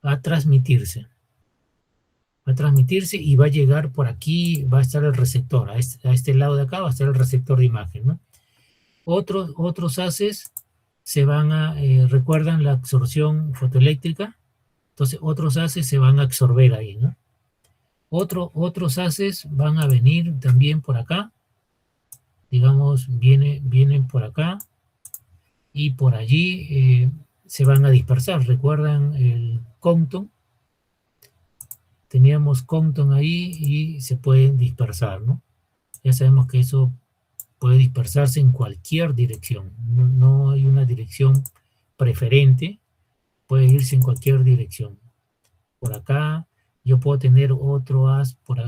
a transmitirse. Va a transmitirse y va a llegar por aquí, va a estar el receptor. A este lado de acá va a estar el receptor de imagen, ¿no? Otros haces se van a, recuerdan la absorción fotoeléctrica, entonces otros haces se van a absorber ahí, ¿no? Otros haces van a venir también por acá, digamos, vienen por acá, y por allí se van a dispersar. ¿Recuerdan el Compton? Teníamos Compton ahí y se pueden dispersar, ¿no? Ya sabemos que eso puede dispersarse en cualquier dirección. No hay una dirección preferente, puede irse en cualquier dirección. Por acá, yo puedo tener otro haz por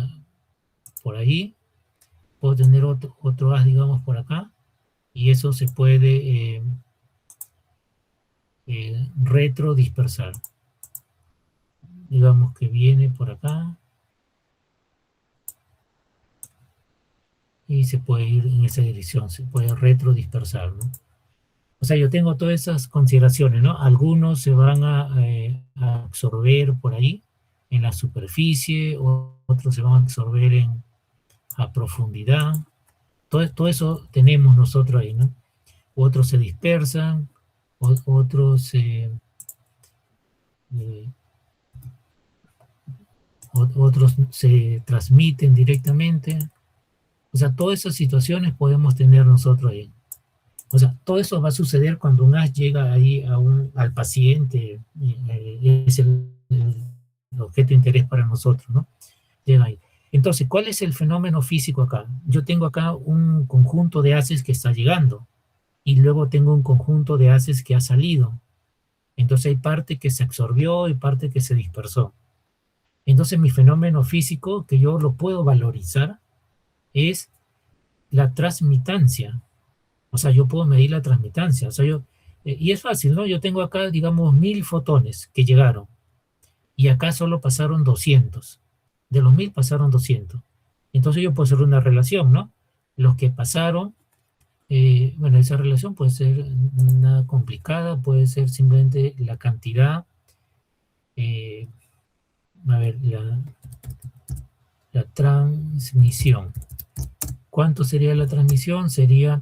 ahí, puedo tener otro haz, digamos, por acá, y eso se puede retrodispersar. Digamos que viene por acá y se puede ir en esa dirección, se puede retrodispersar, ¿no? O sea, yo tengo todas esas consideraciones, ¿no? Algunos se van a absorber por ahí, en la superficie, otros se van a absorber a profundidad. Todo eso tenemos nosotros ahí, ¿no? Otros se dispersan, otros otros se transmiten directamente. O sea, todas esas situaciones podemos tener nosotros ahí. O sea, todo eso va a suceder cuando un haz llega ahí al paciente, es el objeto de interés para nosotros, ¿no? Llega ahí. Entonces, ¿cuál es el fenómeno físico acá? Yo tengo acá un conjunto de haces que está llegando y luego tengo un conjunto de haces que ha salido. Entonces hay parte que se absorbió y parte que se dispersó. Entonces mi fenómeno físico, que yo lo puedo valorizar, es la transmitancia. O sea, yo puedo medir la transmitancia. O sea, y es fácil, ¿no? Yo tengo acá, digamos, 1000 fotones que llegaron y acá solo pasaron 200. De los 1000 pasaron 200. Entonces yo puedo hacer una relación, ¿no? Los que pasaron, bueno, esa relación puede ser nada complicada, puede ser simplemente la cantidad, a ver, la transmisión. ¿Cuánto sería la transmisión? Sería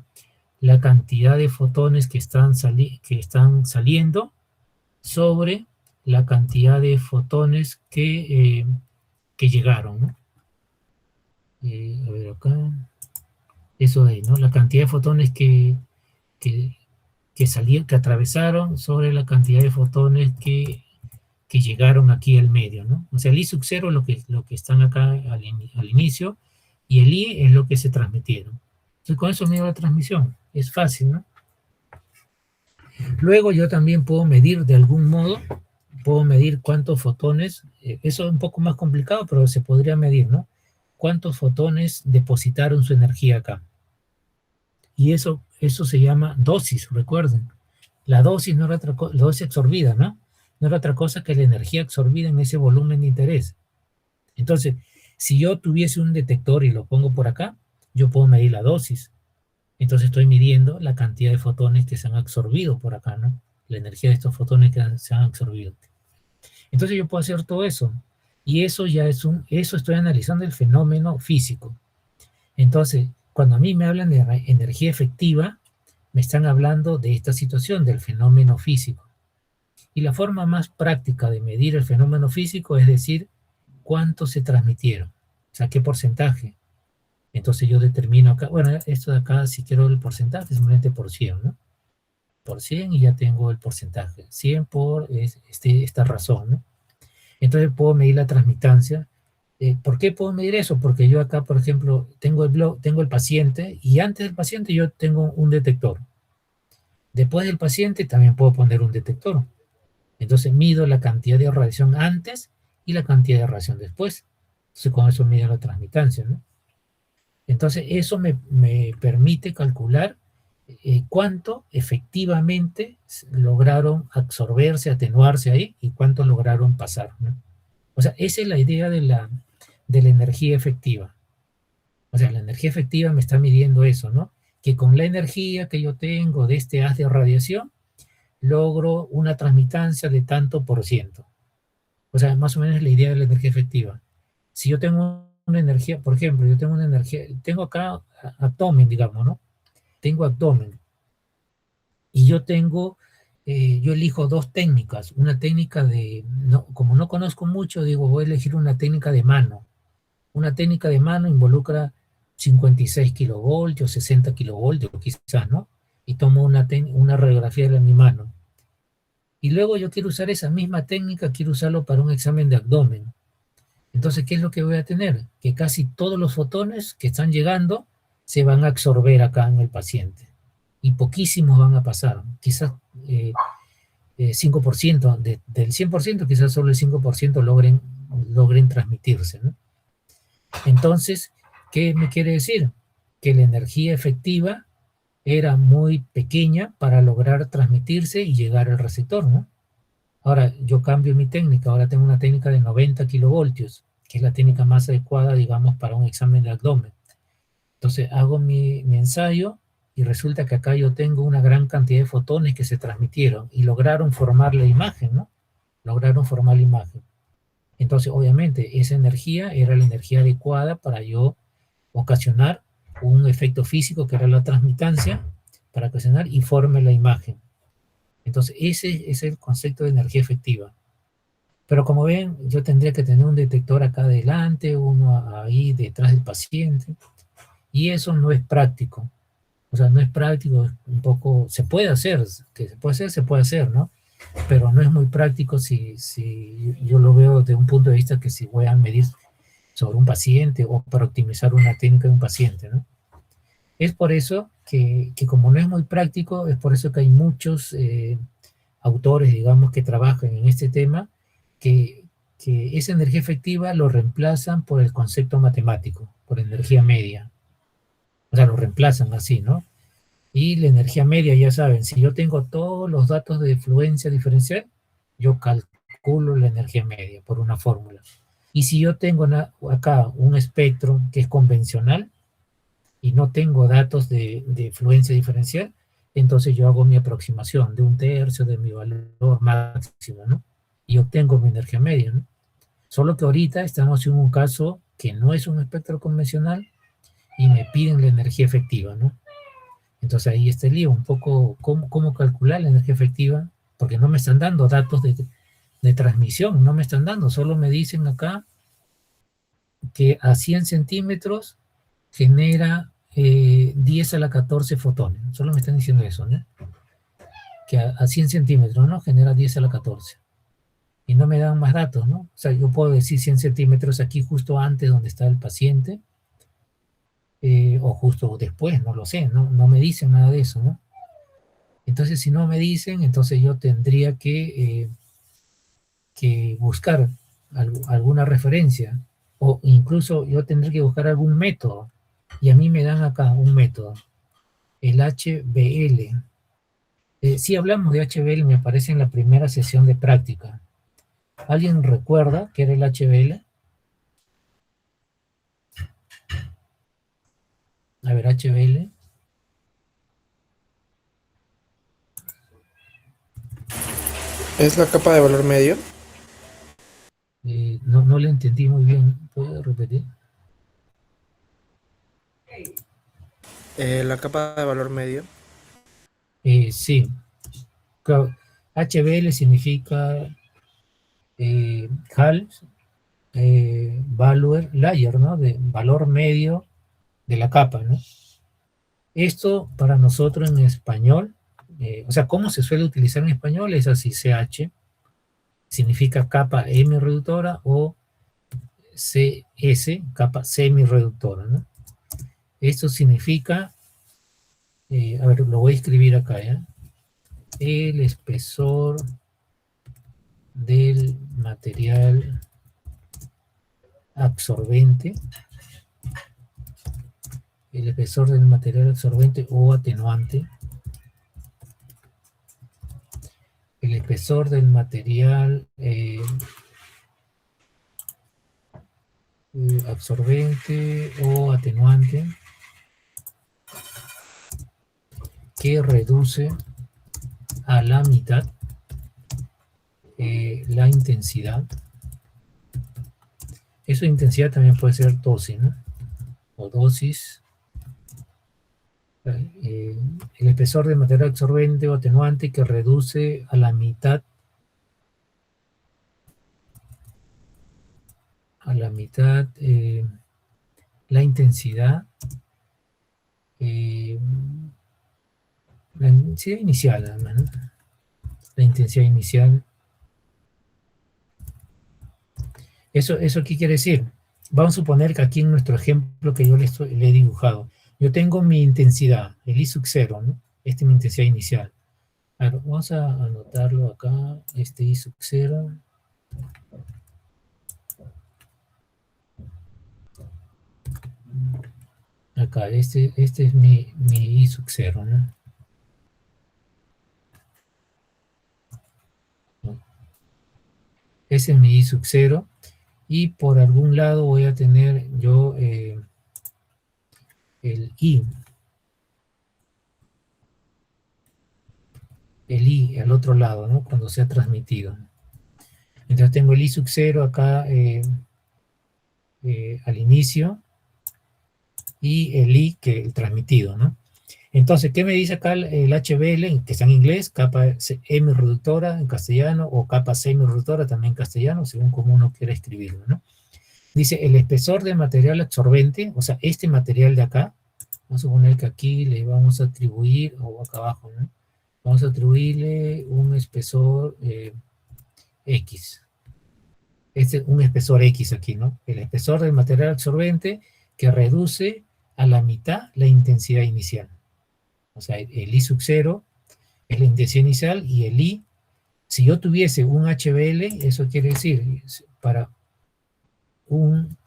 la cantidad de fotones que están saliendo sobre la cantidad de fotones que llegaron, ¿no? A ver acá, eso de ahí, ¿no? La cantidad de fotones que atravesaron sobre la cantidad de fotones que llegaron aquí al medio, ¿no? O sea, el I sub 0 es lo que están acá al inicio, y el I es lo que se transmitieron. Entonces, con eso mido la transmisión. Es fácil, ¿no? Luego yo también puedo medir de algún modo, puedo medir cuántos fotones, eso es un poco más complicado, pero se podría medir, ¿no? Cuántos fotones depositaron su energía acá. Y eso se llama dosis, recuerden. La dosis no era otra cosa, la dosis absorbida, ¿no? No era otra cosa que la energía absorbida en ese volumen de interés. Entonces, si yo tuviese un detector y lo pongo por acá, yo puedo medir la dosis. Entonces estoy midiendo la cantidad de fotones que se han absorbido por acá, ¿no? La energía de estos fotones que se han absorbido. Entonces yo puedo hacer todo eso. Y eso ya es eso estoy analizando el fenómeno físico. Entonces, cuando a mí me hablan de energía efectiva, me están hablando de esta situación, del fenómeno físico. Y la forma más práctica de medir el fenómeno físico es decir, cuánto se transmitieron, o sea, qué porcentaje. Entonces yo determino acá, bueno, esto de acá, si quiero el porcentaje, simplemente por 100, ¿no? Por 100 y ya tengo el porcentaje. 100 por esta razón, ¿no? Entonces puedo medir la transmitancia. ¿Por qué puedo medir eso? Porque yo acá, por ejemplo, tengo el paciente y antes del paciente yo tengo un detector. Después del paciente también puedo poner un detector. Entonces mido la cantidad de radiación antes y la cantidad de radiación después. Entonces con eso mido la transmitancia, ¿no? Entonces eso me permite calcular cuánto efectivamente lograron absorberse, atenuarse ahí y cuánto lograron pasar, ¿no? O sea, esa es la idea de la energía efectiva. O sea, la energía efectiva me está midiendo eso, ¿no? Que con la energía que yo tengo de este haz de radiación, logro una transmitancia de tanto por ciento. O sea, más o menos es la idea de la energía efectiva. Si yo tengo una energía, por ejemplo, yo tengo una energía, tengo acá abdomen, digamos, ¿no? Tengo abdomen. Y yo elijo dos técnicas. Una técnica como no conozco mucho, digo, voy a elegir una técnica de mano. Una técnica de mano involucra 56 kilovoltios, 60 kilovoltios quizás, ¿no? Y tomo una radiografía de mi mano. Y luego yo quiero usar esa misma técnica, quiero usarlo para un examen de abdomen. Entonces, ¿qué es lo que voy a tener? Que casi todos los fotones que están llegando se van a absorber acá en el paciente. Y poquísimos van a pasar. Quizás 5%, del 100%, quizás solo el 5% logren transmitirse, ¿no? Entonces, ¿qué me quiere decir? Que la energía efectiva era muy pequeña para lograr transmitirse y llegar al receptor, ¿no? Ahora yo cambio mi técnica, ahora tengo una técnica de 90 kilovoltios, que es la técnica más adecuada, digamos, para un examen de abdomen. Entonces hago mi ensayo y resulta que acá yo tengo una gran cantidad de fotones que se transmitieron y lograron formar la imagen, ¿no? Lograron formar la imagen. Entonces, obviamente, esa energía era la energía adecuada para yo ocasionar un efecto físico que era la transmitancia, para ocasionar y forme la imagen. Entonces, ese es el concepto de energía efectiva. Pero como ven, yo tendría que tener un detector acá adelante, uno ahí detrás del paciente, y eso no es práctico. O sea, no es práctico, es un poco, se puede hacer, que se puede hacer, ¿no? Pero no es muy práctico si yo lo veo de un punto de vista que si voy a medir sobre un paciente o para optimizar una técnica de un paciente, ¿no? Es por eso que como no es muy práctico, es por eso que hay muchos autores, digamos, que trabajan en este tema, que esa energía efectiva lo reemplazan por el concepto matemático, por energía media. O sea, lo reemplazan así, ¿no? Y la energía media, ya saben, si yo tengo todos los datos de fluencia diferencial, yo calculo la energía media por una fórmula. Y si yo tengo acá un espectro que es convencional y no tengo datos de fluencia diferencial, entonces yo hago mi aproximación de 1/3 de mi valor máximo, ¿no? Y obtengo mi energía media, ¿no? Solo que ahorita estamos en un caso que no es un espectro convencional y me piden la energía efectiva, ¿no? Entonces ahí está el lío, un poco cómo calcular la energía efectiva, porque no me están dando datos de transmisión, no me están dando, solo me dicen acá que a 100 centímetros genera 10 a la 14 fotones, solo me están diciendo eso, ¿no? Que a 100 centímetros, ¿no? Genera 10 a la 14. Y no me dan más datos, ¿no? O sea, yo puedo decir 100 centímetros aquí justo antes donde está el paciente, o justo después, no lo sé, no me dicen nada de eso, ¿no? Entonces, si no me dicen, entonces yo tendría que buscar alguna referencia, o incluso yo tendría que buscar algún método, y a mí me dan acá un método, el HBL. Si hablamos de HBL, me aparece en la primera sesión de práctica. ¿Alguien recuerda qué era el HBL? A ver, HBL. ¿Es la capa de valor medio? No le entendí muy bien. ¿Puedo repetir? La capa de valor medio. Sí. Claro, HBL significa Hall Value Layer, ¿no? De valor medio de la capa, ¿no? Esto para nosotros en español, o sea, ¿cómo se suele utilizar en español? Es así, CH, significa capa M-reductora, o CS, capa semi-reductora, ¿no? Esto significa, a ver, lo voy a escribir acá, ¿ya? El espesor del material absorbente, el espesor del material absorbente o atenuante, el espesor del material absorbente o atenuante que reduce a la mitad la intensidad. Eso de intensidad también puede ser dosis, ¿no? O dosis. El espesor de material absorbente o atenuante que reduce a la mitad la intensidad inicial, además, ¿no? La intensidad inicial. ¿Eso qué quiere decir? Vamos a suponer que aquí en nuestro ejemplo que yo le he dibujado, yo tengo mi intensidad, el I sub 0, ¿no? Esta es mi intensidad inicial. A ver, vamos a anotarlo acá, este I sub 0. Acá acá, este es mi I sub 0, ¿no? Ese es mi I sub 0, y por algún lado voy a tener yo el I. El I al otro lado, ¿no? Cuando sea transmitido. Entonces tengo el I sub 0 acá al inicio, y el I que el transmitido, ¿no? Entonces, ¿qué me dice acá el HBL, que está en inglés, capa M reductora en castellano, o capa semi reductora también en castellano, según como uno quiera escribirlo, ¿no? Dice, el espesor de material absorbente, o sea, este material de acá, vamos a suponer que aquí le vamos a atribuir, o acá abajo, ¿no? Vamos a atribuirle un espesor X. Este es un espesor X aquí, ¿no? El espesor del material absorbente que reduce a la mitad la intensidad inicial. O sea, el I sub 0 es la intensidad inicial, y el I, si yo tuviese un HBL, eso quiere decir, para un,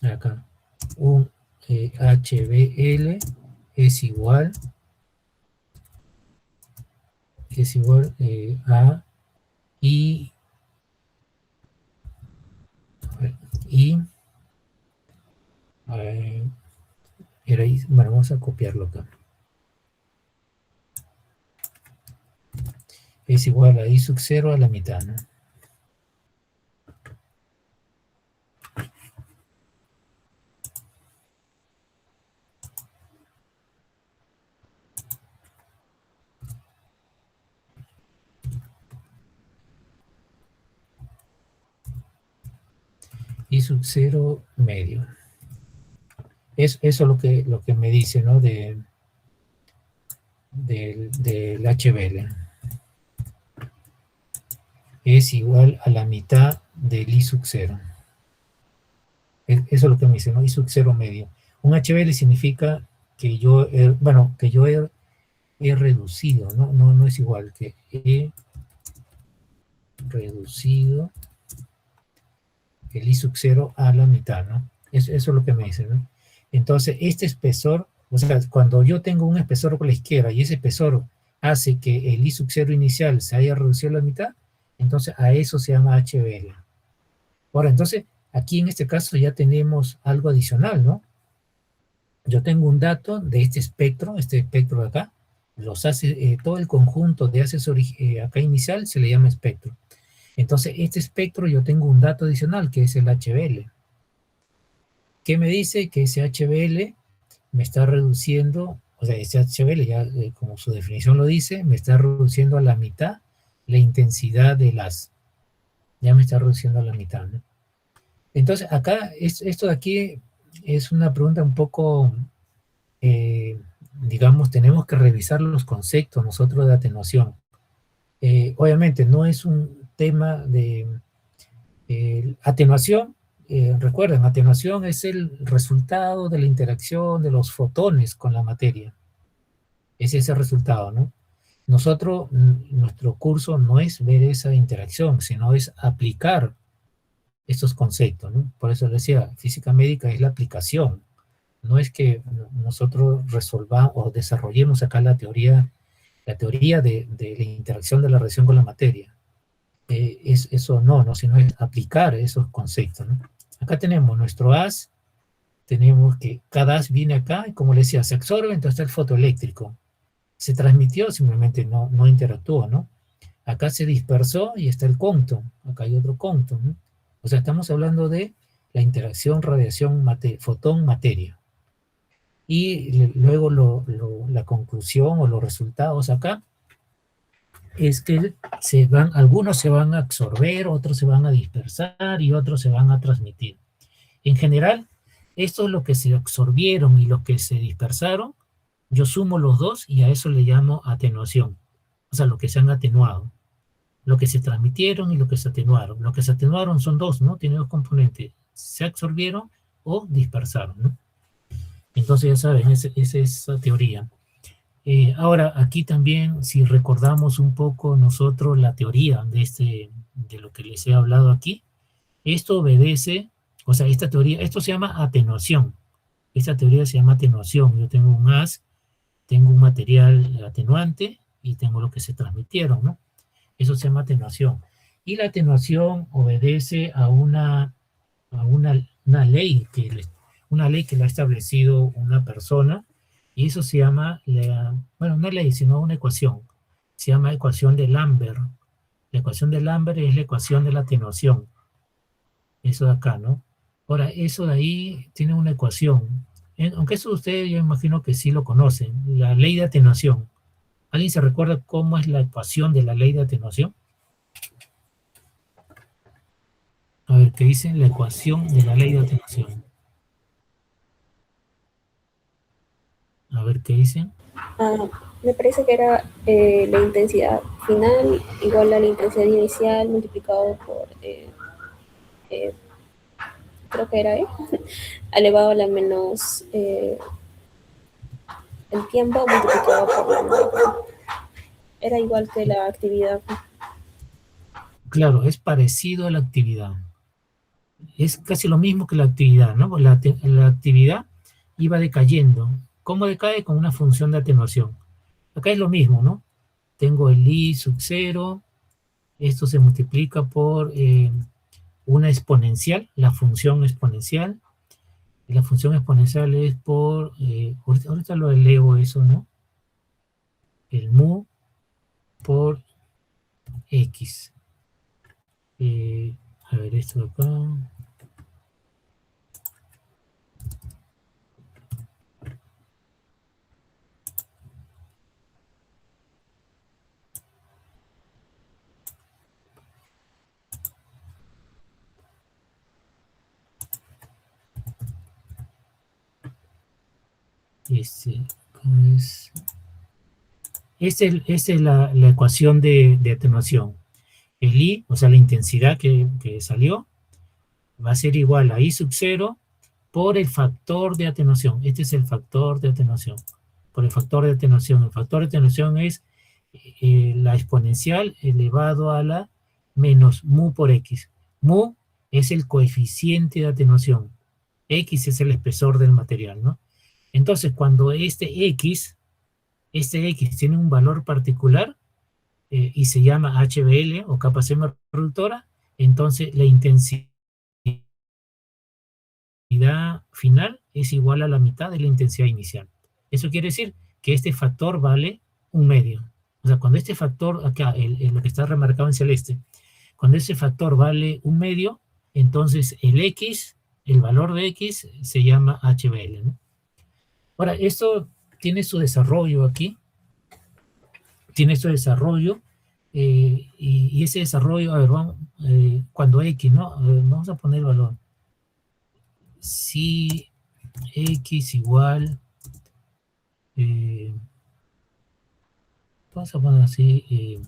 acá, un HBL es igual a I, bueno, vamos a copiarlo acá. Es igual a I sub 0 a la mitad, ¿no? I sub 0 medio. Eso es lo que me dice, ¿no? Del HBL. Es igual a la mitad del I sub 0. Eso es lo que me dice, ¿no? I sub 0 medio. Un HBL significa que yo, he reducido, ¿no? No es igual, que he reducido el I sub 0 a la mitad, ¿no? Eso es lo que me dice, ¿no? Entonces, este espesor, o sea, cuando yo tengo un espesor por la izquierda y ese espesor hace que el I sub 0 inicial se haya reducido a la mitad, entonces a eso se llama HBL. Ahora, entonces, aquí en este caso ya tenemos algo adicional, ¿no? Yo tengo un dato de este espectro de acá, todo el conjunto de haces acá inicial se le llama espectro. Entonces, este espectro yo tengo un dato adicional, que es el HBL. ¿Qué me dice? Que ese HBL me está reduciendo, o sea, ese HBL, ya como su definición lo dice, me está reduciendo a la mitad la intensidad del haz. Ya me está reduciendo a la mitad, ¿no? Entonces, acá, esto de aquí es una pregunta un poco, digamos, tenemos que revisar los conceptos nosotros de atenuación. Obviamente, no es un tema de atenuación. Recuerden, atenuación es el resultado de la interacción de los fotones con la materia. Es ese resultado, ¿no? Nosotros, nuestro curso no es ver esa interacción, sino es aplicar estos conceptos, ¿no? Por eso les decía, física médica es la aplicación. No es que nosotros resolvamos o desarrollemos acá la teoría de la interacción de la radiación con la materia. Eso no, sino es aplicar esos conceptos, ¿no? Acá tenemos nuestro haz, tenemos que cada haz viene acá, y como les decía, se absorbe, entonces está el fotoeléctrico. Se transmitió, simplemente no interactuó, ¿no? Acá se dispersó y está el compton, acá hay otro compton, ¿no? O sea, estamos hablando de la interacción fotón-materia. Y luego la conclusión o los resultados acá es que algunos se van a absorber, otros se van a dispersar y otros se van a transmitir. En general, esto es lo que se absorbieron y lo que se dispersaron. Yo sumo los dos y a eso le llamo atenuación. O sea, lo que se han atenuado. Lo que se transmitieron y lo que se atenuaron. Lo que se atenuaron son dos, ¿no? Tiene dos componentes. Se absorbieron o dispersaron, ¿no? Entonces ya saben, esa es esa teoría. Ahora, aquí también, si recordamos un poco nosotros la teoría de lo que les he hablado aquí, esto obedece O sea, esta teoría, esto se llama atenuación. Esta teoría se llama atenuación. Yo tengo un haz, tengo un material atenuante y tengo lo que se transmitieron, ¿no? Eso se llama atenuación. Y la atenuación obedece a una ley una ley que la ha establecido una persona, y eso se llama, bueno, no ley, sino una ecuación. Se llama ecuación de Lambert. La ecuación de Lambert es la ecuación de la atenuación. Eso de acá, ¿no? Ahora, eso de ahí tiene una ecuación. Aunque eso ustedes yo imagino que sí lo conocen, la ley de atenuación. ¿Alguien se recuerda cómo es la ecuación de la ley de atenuación? A ver, ¿qué dice la ecuación de la ley de atenuación? A ver, ¿qué dicen? Me parece que era la intensidad final igual a la intensidad inicial multiplicado por, creo que era elevado a la menos el tiempo multiplicado por la norma. Era igual que la actividad. Claro, es parecido a la actividad. Es casi lo mismo que la actividad, ¿no? La actividad iba decayendo. ¿Cómo decae? Con una función de atenuación. Acá es lo mismo, ¿no? Tengo el I sub 0, esto se multiplica por una exponencial, la función exponencial. Y la función exponencial es por, ahorita lo elevo eso, ¿no? El mu por x. A ver, esto de acá. ¿Cómo es? Esta es la ecuación de atenuación. El I, o sea, la intensidad que salió, va a ser igual a I sub 0 por el factor de atenuación. Este es el factor de atenuación. Por el factor de atenuación. El factor de atenuación es la exponencial elevado a la menos mu por x. Mu es el coeficiente de atenuación. X es el espesor del material, ¿no? Entonces, cuando este X tiene un valor particular y se llama HBL o capa semi reductora, entonces la intensidad final es igual a la mitad de la intensidad inicial. Eso quiere decir que este factor vale un medio. O sea, cuando este factor, acá, lo que está remarcado en celeste, cuando ese factor vale un medio, entonces el X, el valor de X, se llama HBL, ¿no? Ahora, esto tiene su desarrollo aquí, tiene su desarrollo, y ese desarrollo, a ver, vamos, cuando X, ¿no? A ver, vamos a poner el valor. Si X igual, vamos a poner así,